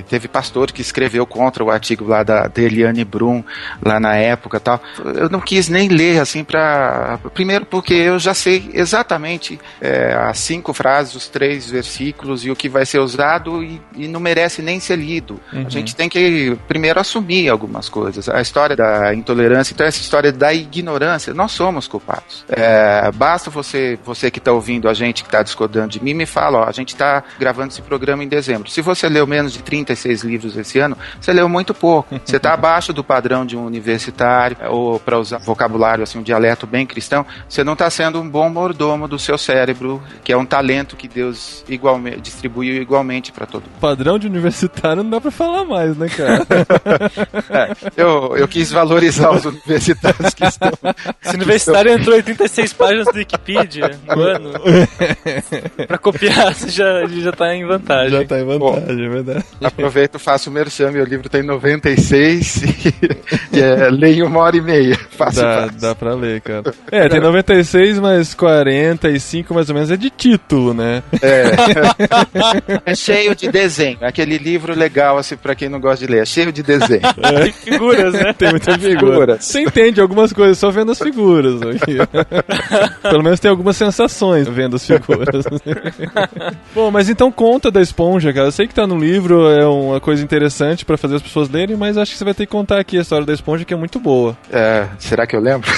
teve pastor que escreveu contra o artigo lá da Eliane Brum, lá na época e tal. Eu não quis nem ler, assim, primeiro porque eu já sei exatamente as 5 frases, os 3 versículos e o que vai ser usado e não merece nem ser lido. A gente tem que primeiro assumir algumas coisas. A história da intolerância, então essa história da ignorância, nós somos culpados. Basta você que está ouvindo a gente, que está discordando de mim, me fala, a gente está gravando esse programa em dezembro. Se você leu menos de 36 livros esse ano, você leu muito pouco. Você está abaixo do padrão de um universitário, ou para usar vocabulário, assim, um dialeto bem cristão, você não está sendo um bom mordomo do seu cérebro, que é um talento que Deus distribuiu igualmente para todo mundo. Padrão de universitário não dá para falar mais, né, cara? Eu quis valorizar os universitários que estão... Esse universitário entrou em 36 páginas do Wikipedia no ano. Pra copiar, ele já tá em vantagem. Já tá em vantagem, é verdade. Aproveito, faço o merchan, meu livro tem 96 e leio 1h30. Fácil. Dá pra ler, cara. Tem 96, mas 45 mais ou menos é de título, né? É cheio de desenho. Aquele livro legal, assim, pra quem não gosta de ler. É cheio de desenho. Tem figuras, né? Tem muitas figuras. Você entende algumas coisas só vendo as figuras. Aqui. Pelo menos tem algumas sensações vendo as figuras. Bom, mas então conta da esponja, cara. Eu sei que tá no livro, é uma coisa interessante pra fazer as pessoas lerem, mas acho que você vai ter que contar aqui a história da esponja, que é muito boa. Será que eu lembro?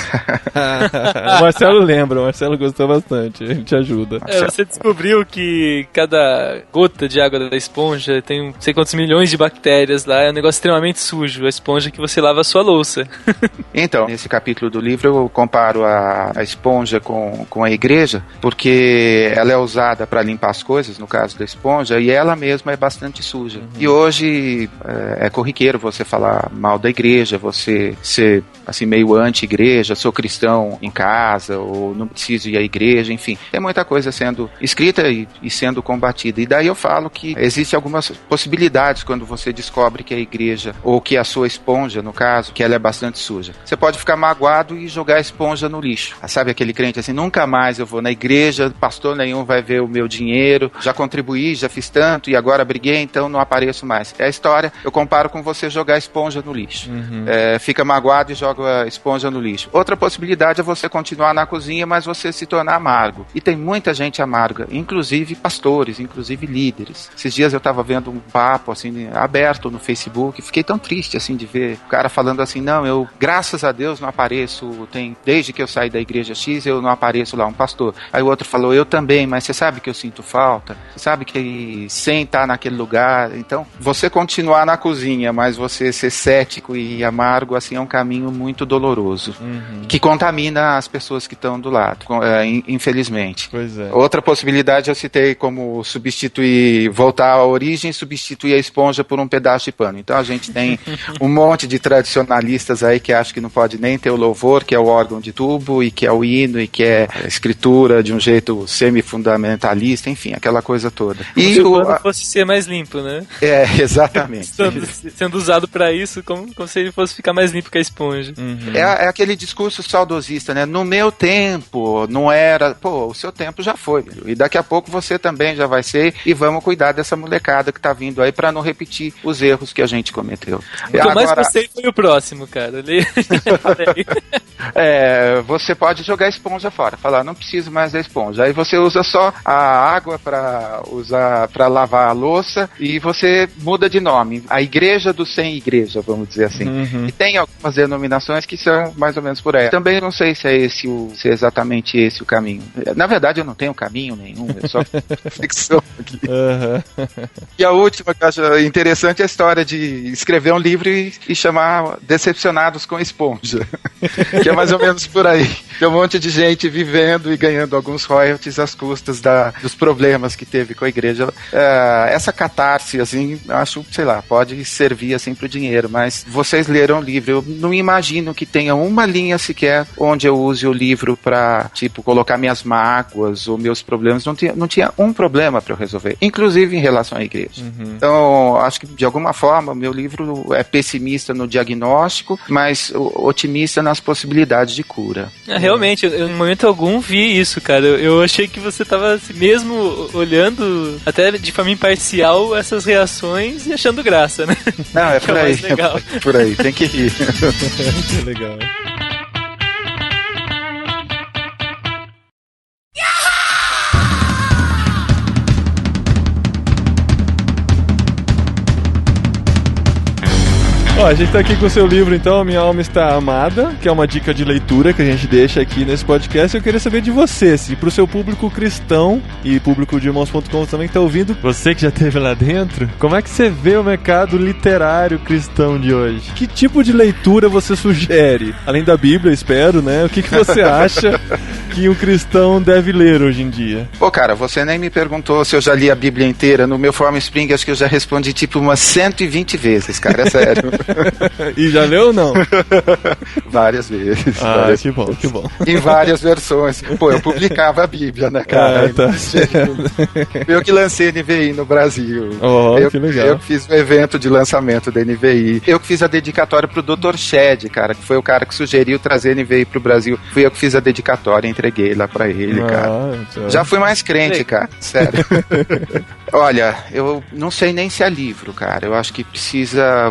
O Marcelo lembra, o Marcelo gostou bastante, ele te ajuda. Você descobriu que cada gota de água da esponja tem não sei quantos milhões de bactérias lá, é um negócio extremamente sujo, a esponja que você lava a sua louça. Então, nesse capítulo do livro eu comparo a esponja com a igreja, porque ela é usada para limpar as coisas, no caso da esponja, e ela mesma é bastante suja. E hoje é corriqueiro você falar mal da igreja, você ser assim meio anti-igreja, sou cristão em casa, ou não preciso ir à igreja, enfim. Tem muita coisa sendo escrita e sendo combatida. E daí eu falo que existem algumas possibilidades quando você descobre que a igreja, ou que a sua esponja, no caso, que ela é bastante suja. Você pode ficar magoado e jogar a esponja no lixo. Sabe aquele crente assim, nunca mais eu vou na igreja, pastor nenhum vai ver o meu dinheiro, já contribuí, já fiz tanto e agora briguei, então não apareço mais. É a história, eu comparo com você jogar a esponja no lixo. Fica magoado e joga a esponja no lixo. Outra possibilidade é você continuar na cozinha, mas você se tornar amargo. E tem muita gente amarga, inclusive pastores, inclusive líderes. Esses dias eu estava vendo um papo assim, aberto no Facebook, fiquei tão triste assim de ver o cara falando assim, não, eu graças a Deus não apareço, desde que eu saí da igreja X eu não apareço lá, um pastor. Aí o outro falou, eu também, mas você sabe que eu sinto falta? Você sabe que sem estar naquele lugar, então você continuar na cozinha, mas você ser cético e amargo, assim, é um caminho muito doloroso, que contamina as pessoas que estão do lado, infelizmente. Pois é. Outra possibilidade eu citei como voltar à origem, substituir a esponja por um pedaço de pano. Então a gente tem um monte de tradicionalistas aí que acham que não pode nem ter o louvor, que é o órgão de tubo, e que é o hino, e que é a escritura de um jeito semi-fundamentalista, enfim, aquela coisa toda. Como se o pano fosse ser mais limpo, né? Exatamente. Sendo usado pra isso, como se ele fosse ficar mais limpo que a esponja. É aquele discurso saudosista, né? No meu tempo, não era... Pô, o seu tempo já foi, e daqui a pouco você também já vai ser, e vamos cuidar dessa molecada que tá vindo aí pra não repetir os erros que a gente cometeu. O que eu mais gostei foi o próximo, cara. você pode jogar a esponja fora, falar, não preciso mais da esponja. Aí você usa só a água para lavar a louça e você muda de nome. A igreja do sem igreja, vamos dizer assim. E tem algumas denominações que são mais ou menos por aí. Também não sei se é exatamente esse o caminho. Na verdade, eu não tenho caminho nenhum, é só ficção aqui. E a última que eu acho interessante é a história de escrever um livro e chamar Decepcionados com Esponja. Que é mais ou menos por aí. Tem um monte de gente vivendo e ganhando alguns royalties às custas dos problemas que teve com a igreja. Essa catarse, assim, acho, sei lá, pode servir assim pro dinheiro, mas vocês leram o livro, eu não imagino que tenha uma linha sequer onde eu use o livro pra, tipo, colocar minhas mágoas ou meus problemas. Não tinha um problema pra eu resolver, inclusive em relação à igreja. Então, acho que de alguma forma o meu livro é pessimista no diagnóstico, mas otimista nas possibilidades de cura. Realmente, eu, em momento algum vi isso, cara. Eu achei que você tava assim, mesmo olhando até de forma imparcial essas reações e achando graça, né? Não, é por aí. É por aí, tem que rir. Que legal. Ó, a gente tá aqui com o seu livro, então, Minha Alma Está Amada, que é uma dica de leitura que a gente deixa aqui nesse podcast. Eu queria saber de você, se pro seu público cristão e público de Irmãos.com também que tá ouvindo, você que já esteve lá dentro, como é que você vê o mercado literário cristão de hoje? Que tipo de leitura você sugere? Além da Bíblia, espero, né? O que você acha que um cristão deve ler hoje em dia? Pô, cara, você nem me perguntou se eu já li a Bíblia inteira. No meu Form Spring, acho que eu já respondi tipo umas 120 vezes, cara, é sério. E já leu ou não? Várias vezes. Que bom, que bom. Em várias versões. Pô, eu publicava a Bíblia, né, cara? Tá. Eu que lancei a NVI no Brasil. Que legal. Eu que fiz o evento de lançamento da NVI. Eu que fiz a dedicatória pro Dr. Shed, cara, que foi o cara que sugeriu trazer a NVI pro Brasil. Fui eu que fiz a dedicatória, entreguei lá pra ele, cara. Já fui mais crente, cara, sério. Olha, eu não sei nem se é livro, cara. Eu acho que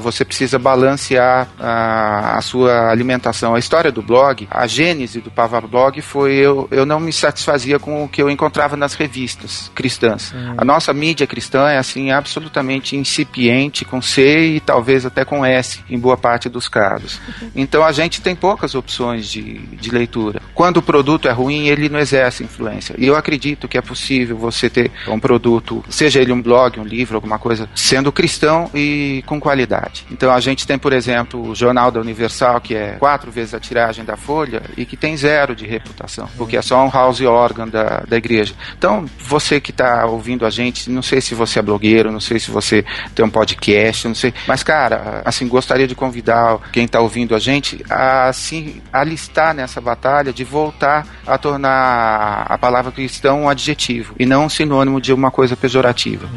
você precisa balancear a sua alimentação. A história do blog, a gênese do Pavablog foi eu não me satisfazia com o que eu encontrava nas revistas cristãs. A nossa mídia cristã é assim absolutamente incipiente, com C e talvez até com S, em boa parte dos casos. Então a gente tem poucas opções de leitura. Quando o produto é ruim, ele não exerce influência. E eu acredito que é possível você ter um produto, seja ele um blog, um livro, alguma coisa, sendo cristão e com qualidade. Então a gente tem, por exemplo, o Jornal da Universal, que é 4 vezes a tiragem da Folha e que tem 0 de reputação, porque é só um house organ da igreja. Então, você que está ouvindo a gente, não sei se você é blogueiro, não sei se você tem um podcast, não sei, mas, cara, assim, gostaria de convidar quem está ouvindo a gente a se alistar nessa batalha de voltar a tornar a palavra cristão um adjetivo e não um sinônimo de uma coisa pejorativa.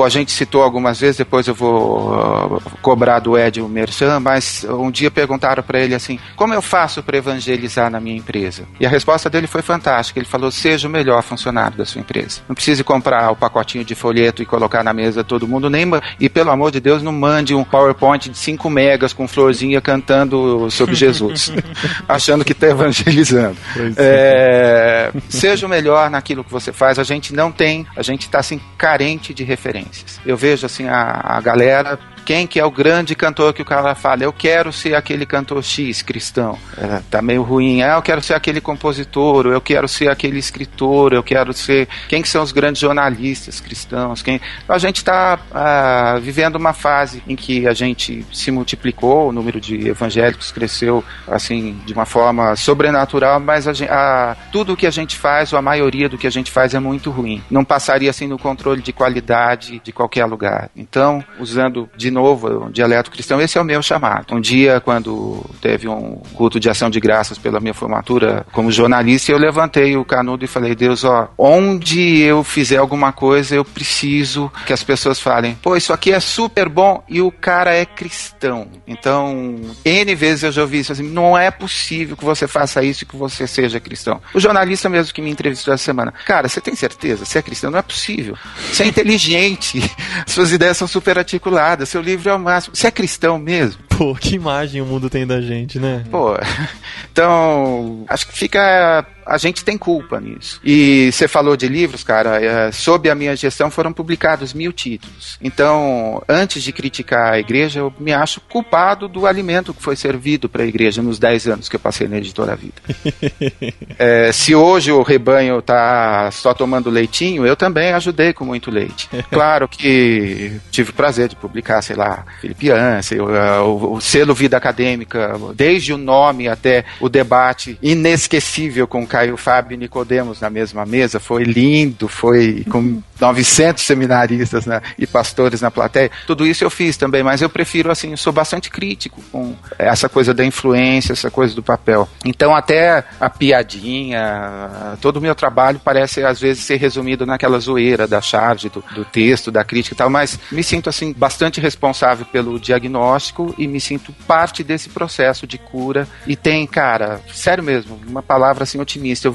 A gente citou algumas vezes, depois eu vou cobrar do Ed o merchan, mas um dia perguntaram para ele assim, como eu faço para evangelizar na minha empresa? E a resposta dele foi fantástica. Ele falou, seja o melhor funcionário da sua empresa. Não precise comprar o pacotinho de folheto e colocar na mesa todo mundo, e pelo amor de Deus, não mande um PowerPoint de 5 megas com florzinha cantando sobre Jesus, achando que está evangelizando. Seja o melhor naquilo que você faz. A gente está assim carente de referências. Eu vejo assim a galera, quem que é o grande cantor que o cara fala, eu quero ser aquele cantor X cristão, tá meio ruim, eu quero ser aquele compositor, eu quero ser aquele escritor, eu quero ser, quem que são os grandes jornalistas cristãos, a gente está vivendo uma fase em que a gente se multiplicou, o número de evangélicos cresceu assim de uma forma sobrenatural, mas tudo o que a gente faz, ou a maioria do que a gente faz é muito ruim, não passaria assim no controle de qualidade de qualquer lugar. Então, usando de novo um dialeto cristão, esse é o meu chamado. Um dia, quando teve um culto de ação de graças pela minha formatura como jornalista, eu levantei o canudo e falei, Deus, onde eu fizer alguma coisa, eu preciso que as pessoas falem, pô, isso aqui é super bom e o cara é cristão. Então, N vezes eu já ouvi isso assim, não é possível que você faça isso e que você seja cristão. O jornalista mesmo que me entrevistou essa semana, cara, você tem certeza? Você é cristão? Não é possível. Você é inteligente, suas ideias são super articuladas, seu livro é o máximo. Você é cristão mesmo? Pô, que imagem o mundo tem da gente, né? Pô, então, acho que fica... A gente tem culpa nisso. E você falou de livros, cara, sob a minha gestão foram publicados 1000 títulos. Então, antes de criticar a igreja, eu me acho culpado do alimento que foi servido para a igreja nos 10 anos que eu passei na Editora Vida. Se hoje o rebanho tá só tomando leitinho, eu também ajudei com muito leite. Claro que tive o prazer de publicar, sei lá, Felipe Yancey, o selo Vida Acadêmica, desde o nome até o debate inesquecível com Caio Fábio e Nicodemos na mesma mesa, foi lindo, foi com 900 seminaristas, né, e pastores na plateia. Tudo isso eu fiz também, mas eu prefiro, assim, sou bastante crítico com essa coisa da influência, essa coisa do papel. Então até a piadinha, todo o meu trabalho parece às vezes ser resumido naquela zoeira da charge, do texto, da crítica e tal, mas me sinto, assim, bastante responsável pelo diagnóstico e me sinto parte desse processo de cura. E tem, cara, sério mesmo, uma palavra assim otimista. Eu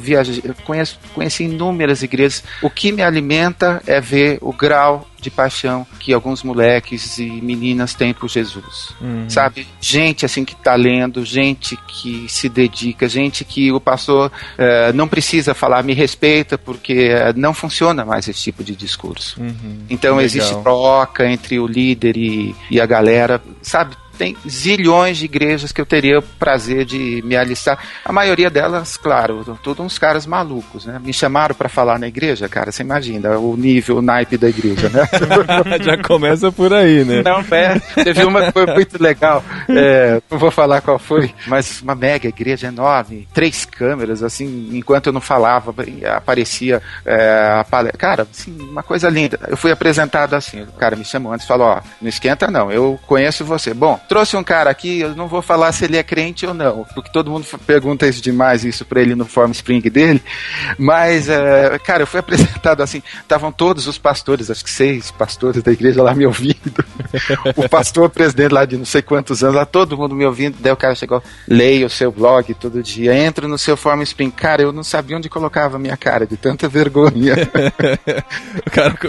conheci inúmeras igrejas. O que me alimenta é ver o grau de paixão que alguns moleques e meninas têm por Jesus. Sabe? Gente assim que tá lendo, gente que se dedica, gente que o pastor não precisa falar, me respeita, porque não funciona mais esse tipo de discurso. Então existe troca entre o líder e a galera, sabe? Tem zilhões de igrejas que eu teria o prazer de me alistar. A maioria delas, claro, todos uns caras malucos, né? Me chamaram pra falar na igreja, cara, você imagina o nível, o naipe da igreja, né? Já começa por aí, né? Não, teve uma que foi muito legal, não vou falar qual foi, mas uma mega igreja enorme, 3 câmeras, assim, enquanto eu não falava, aparecia a palestra. Cara, assim, uma coisa linda. Eu fui apresentado assim, o cara me chamou antes e falou, ó, não esquenta não, eu conheço você. Bom, trouxe um cara aqui, eu não vou falar se ele é crente ou não, porque todo mundo pergunta isso demais, isso pra ele no Form Spring dele, mas, cara, eu fui apresentado assim, estavam todos os pastores, acho que 6 pastores da igreja lá me ouvindo, o pastor presidente lá de não sei quantos anos, lá todo mundo me ouvindo, daí o cara chegou, leia o seu blog todo dia, entra no seu Form Spring, cara, eu não sabia onde colocava a minha cara, de tanta vergonha.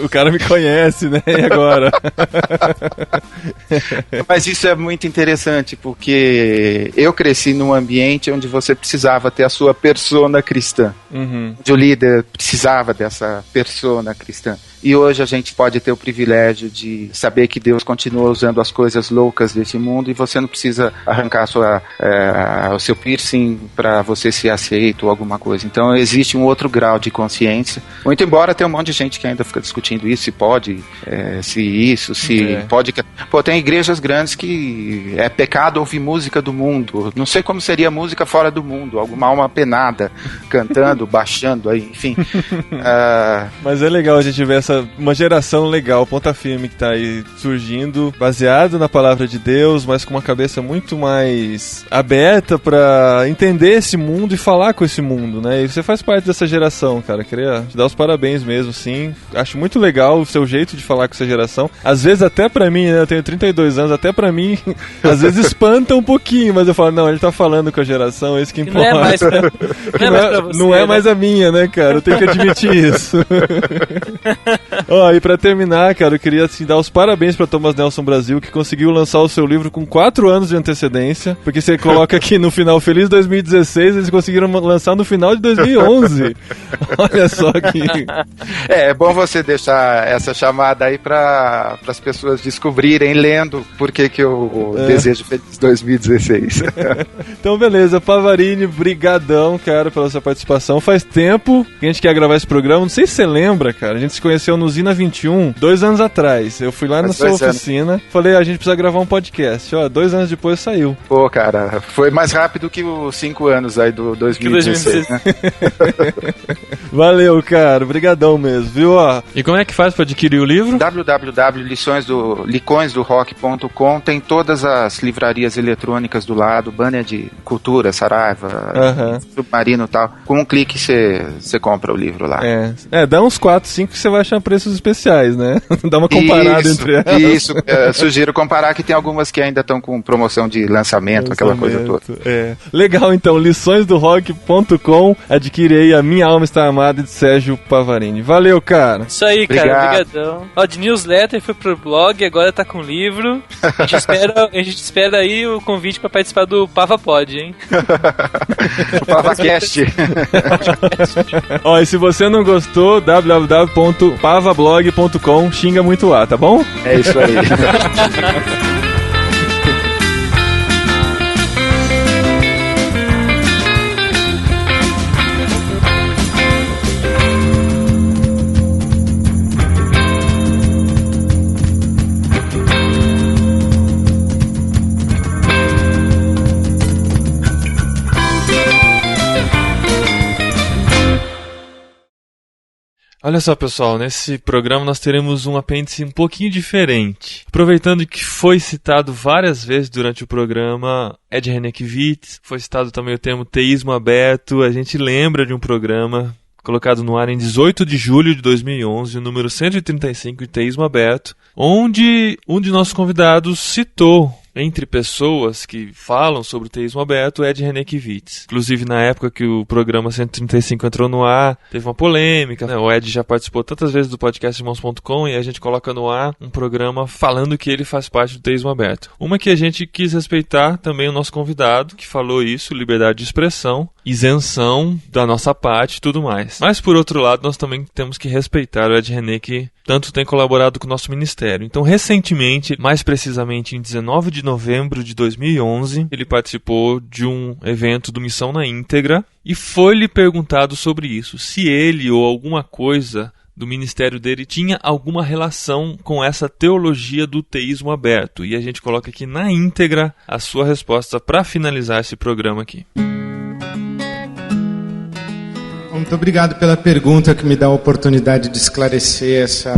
o cara me conhece, né, e agora? Mas isso é muito interessante, porque eu cresci num ambiente onde você precisava ter a sua persona cristã. Onde o líder precisava dessa persona cristã. E hoje a gente pode ter o privilégio de saber que Deus continua usando as coisas loucas desse mundo e você não precisa arrancar o seu piercing para você ser aceito ou alguma coisa. Então existe um outro grau de consciência. Muito embora tenha um monte de gente que ainda fica discutindo isso, se pode, pode. Pô, tem igrejas grandes que é pecado ouvir música do mundo. Não sei como seria música fora do mundo. Alguma alma penada cantando, baixando, aí, enfim. Mas é legal a gente ver uma geração legal, ponta firme, que tá aí surgindo, baseado na palavra de Deus, mas com uma cabeça muito mais aberta pra entender esse mundo e falar com esse mundo, né? E você faz parte dessa geração, cara. Queria te dar os parabéns mesmo, sim. Acho muito legal o seu jeito de falar com essa geração. Às vezes até pra mim, né? Eu tenho 32 anos, até pra mim, às vezes espanta um pouquinho, mas eu falo, não, ele tá falando com a geração, é isso que importa. Não é mais a minha, né, cara? Eu tenho que admitir isso. Ó, e pra terminar, cara, eu queria assim, dar os parabéns pra Thomas Nelson Brasil, que conseguiu lançar o seu livro com 4 anos de antecedência, porque você coloca aqui no final Feliz 2016, eles conseguiram lançar no final de 2011. Olha só que... É bom você deixar essa chamada aí para as pessoas descobrirem, lendo, por que eu desejo Feliz 2016. Então, beleza. Pavarini, brigadão, cara, pela sua participação. Faz tempo que a gente quer gravar esse programa. Não sei se você lembra, cara. A gente se conheceu no Usina 21, 2 anos atrás. Eu fui lá na sua oficina, falei, a gente precisa gravar um podcast. Ó, 2 anos depois saiu. Pô, cara, foi mais rápido que os 5 anos aí do 2016, né? Valeu, cara. Brigadão mesmo, viu? Ó, e como é que faz pra adquirir o livro? www.licõesdorock.com. Tem todas as livrarias eletrônicas do lado, banner de Cultura, Saraiva, Submarino e tal. Com um clique você compra o livro lá. Dá uns 4, 5 que você vai achar preços preços especiais, né? Dá uma comparada entre elas. Isso, sugiro comparar que tem algumas que ainda estão com promoção de lançamento, aquela coisa toda. Legal, então, liçõesdorock.com, adquire aí A Minha Alma Está Amada de Sérgio Pavarini. Valeu, cara. Isso aí, cara, obrigadão. Ó, de newsletter foi pro blog, agora tá com livro. A gente espera aí o convite pra participar do Pava Pod, hein? O PavaCast. Ó, e se você não gostou, www.pavablog.com, xinga muito lá, tá bom? É isso aí. Olha só, pessoal, nesse programa nós teremos um apêndice um pouquinho diferente. Aproveitando que foi citado várias vezes durante o programa Ed Renekiewicz, foi citado também o termo teísmo aberto, a gente lembra de um programa colocado no ar em 18 de julho de 2011, o número 135 de Teísmo Aberto, onde um de nossos convidados citou, entre pessoas que falam sobre o teísmo aberto, Ed Renekiewicz. Inclusive, na época que o programa 135 entrou no ar, teve uma polêmica, né? O Ed já participou tantas vezes do podcast Irmãos.com e a gente coloca no ar um programa falando que ele faz parte do teísmo aberto. Uma que a gente quis respeitar também o nosso convidado, que falou isso, liberdade de expressão, isenção da nossa parte e tudo mais. Mas, por outro lado, nós também temos que respeitar o Ed René, que tanto tem colaborado com o nosso ministério. Então, recentemente, mais precisamente em 19 de novembro de 2011, ele participou de um evento do Missão na Íntegra e foi-lhe perguntado sobre isso, se ele ou alguma coisa do ministério dele tinha alguma relação com essa teologia do teísmo aberto. E a gente coloca aqui na íntegra a sua resposta para finalizar esse programa aqui. Muito obrigado pela pergunta que me dá a oportunidade de esclarecer essa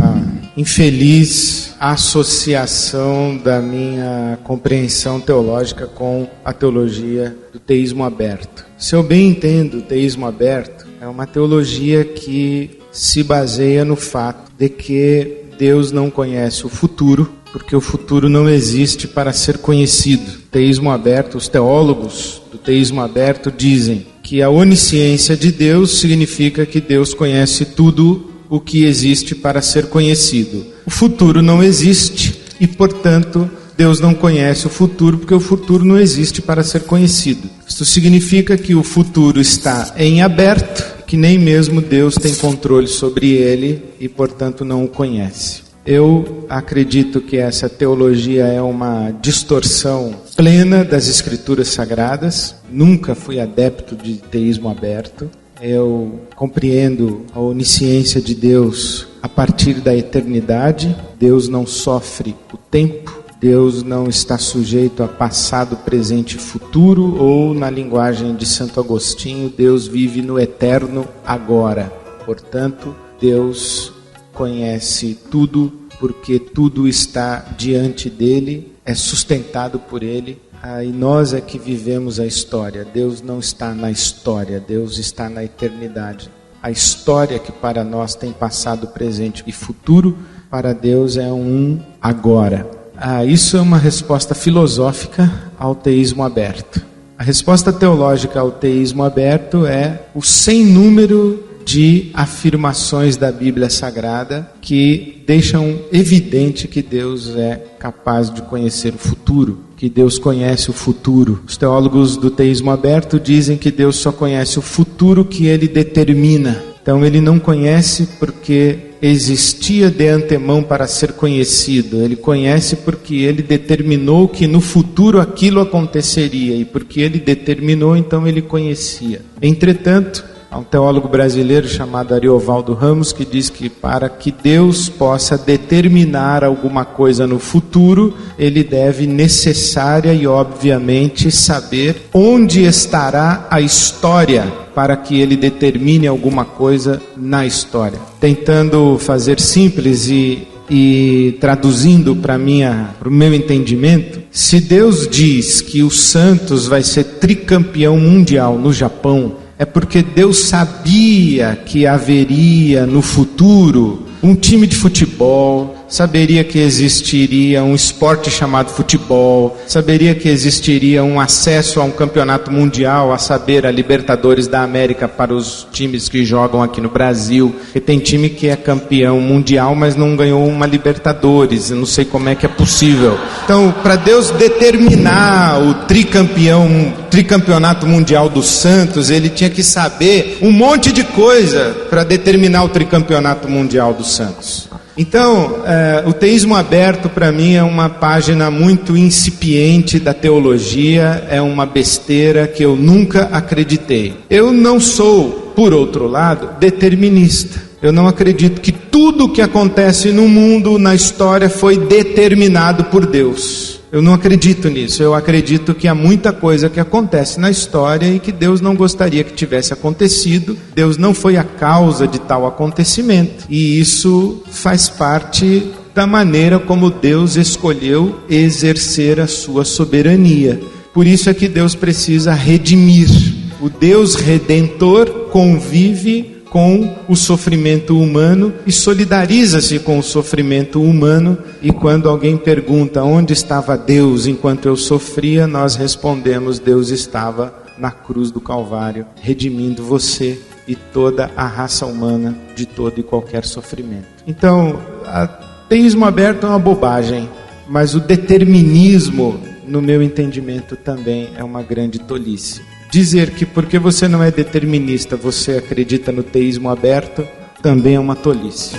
infeliz associação da minha compreensão teológica com a teologia do teísmo aberto. Se eu bem entendo, o teísmo aberto é uma teologia que se baseia no fato de que Deus não conhece o futuro, porque o futuro não existe para ser conhecido. O teísmo aberto, os teólogos do teísmo aberto dizem que a onisciência de Deus significa que Deus conhece tudo o que existe para ser conhecido. O futuro não existe e, portanto, Deus não conhece o futuro porque o futuro não existe para ser conhecido. Isso significa que o futuro está em aberto, que nem mesmo Deus tem controle sobre ele e, portanto, não o conhece. Eu acredito que essa teologia é uma distorção plena das Escrituras Sagradas. Nunca fui adepto de teísmo aberto. Eu compreendo a onisciência de Deus a partir da eternidade. Deus não sofre o tempo. Deus não está sujeito a passado, presente e futuro, ou, na linguagem de Santo Agostinho, Deus vive no eterno agora. Portanto, Deus conhece tudo, porque tudo está diante dele, é sustentado por ele, e nós é que vivemos a história. Deus não está na história, Deus está na eternidade. A história que para nós tem passado, presente e futuro, para Deus é um agora. Isso é uma resposta filosófica ao teísmo aberto. A resposta teológica ao teísmo aberto é o sem número de afirmações da Bíblia Sagrada que deixam evidente que Deus é capaz de conhecer o futuro, que Deus conhece o futuro. Os teólogos do teísmo aberto dizem que Deus só conhece o futuro que ele determina. Então ele não conhece porque existia de antemão para ser conhecido. Ele conhece porque ele determinou que no futuro aquilo aconteceria, e porque ele determinou, então ele conhecia. Entretanto, há um teólogo brasileiro chamado Ariovaldo Ramos que diz que para que Deus possa determinar alguma coisa no futuro, ele deve necessária e obviamente saber onde estará a história para que ele determine alguma coisa na história. Tentando fazer simples e traduzindo para o meu entendimento, se Deus diz que o Santos vai ser tricampeão mundial no Japão, é porque Deus sabia que haveria no futuro um time de futebol, saberia que existiria um esporte chamado futebol, saberia que existiria um acesso a um campeonato mundial, a saber, a Libertadores da América para os times que jogam aqui no Brasil, porque tem time que é campeão mundial, mas não ganhou uma Libertadores, eu não sei como é que é possível. Então, para Deus determinar o tricampeonato mundial do Santos, ele tinha que saber um monte de coisa para determinar o tricampeonato mundial do Santos. Então, o teísmo aberto para mim é uma página muito incipiente da teologia, é uma besteira que eu nunca acreditei. Eu não sou, por outro lado, determinista. Eu não acredito que tudo o que acontece no mundo, na história, foi determinado por Deus. Eu não acredito nisso. Eu acredito que há muita coisa que acontece na história e que Deus não gostaria que tivesse acontecido. Deus não foi a causa de tal acontecimento. E isso faz parte da maneira como Deus escolheu exercer a sua soberania. Por isso é que Deus precisa redimir. O Deus redentor convive com o sofrimento humano e solidariza-se com o sofrimento humano. E quando alguém pergunta onde estava Deus enquanto eu sofria, nós respondemos: Deus estava na cruz do Calvário, redimindo você e toda a raça humana de todo e qualquer sofrimento. Então, o teísmo aberto é uma bobagem, mas o determinismo, no meu entendimento, também é uma grande tolice. Dizer que porque você não é determinista, você acredita no teísmo aberto, também é uma tolice.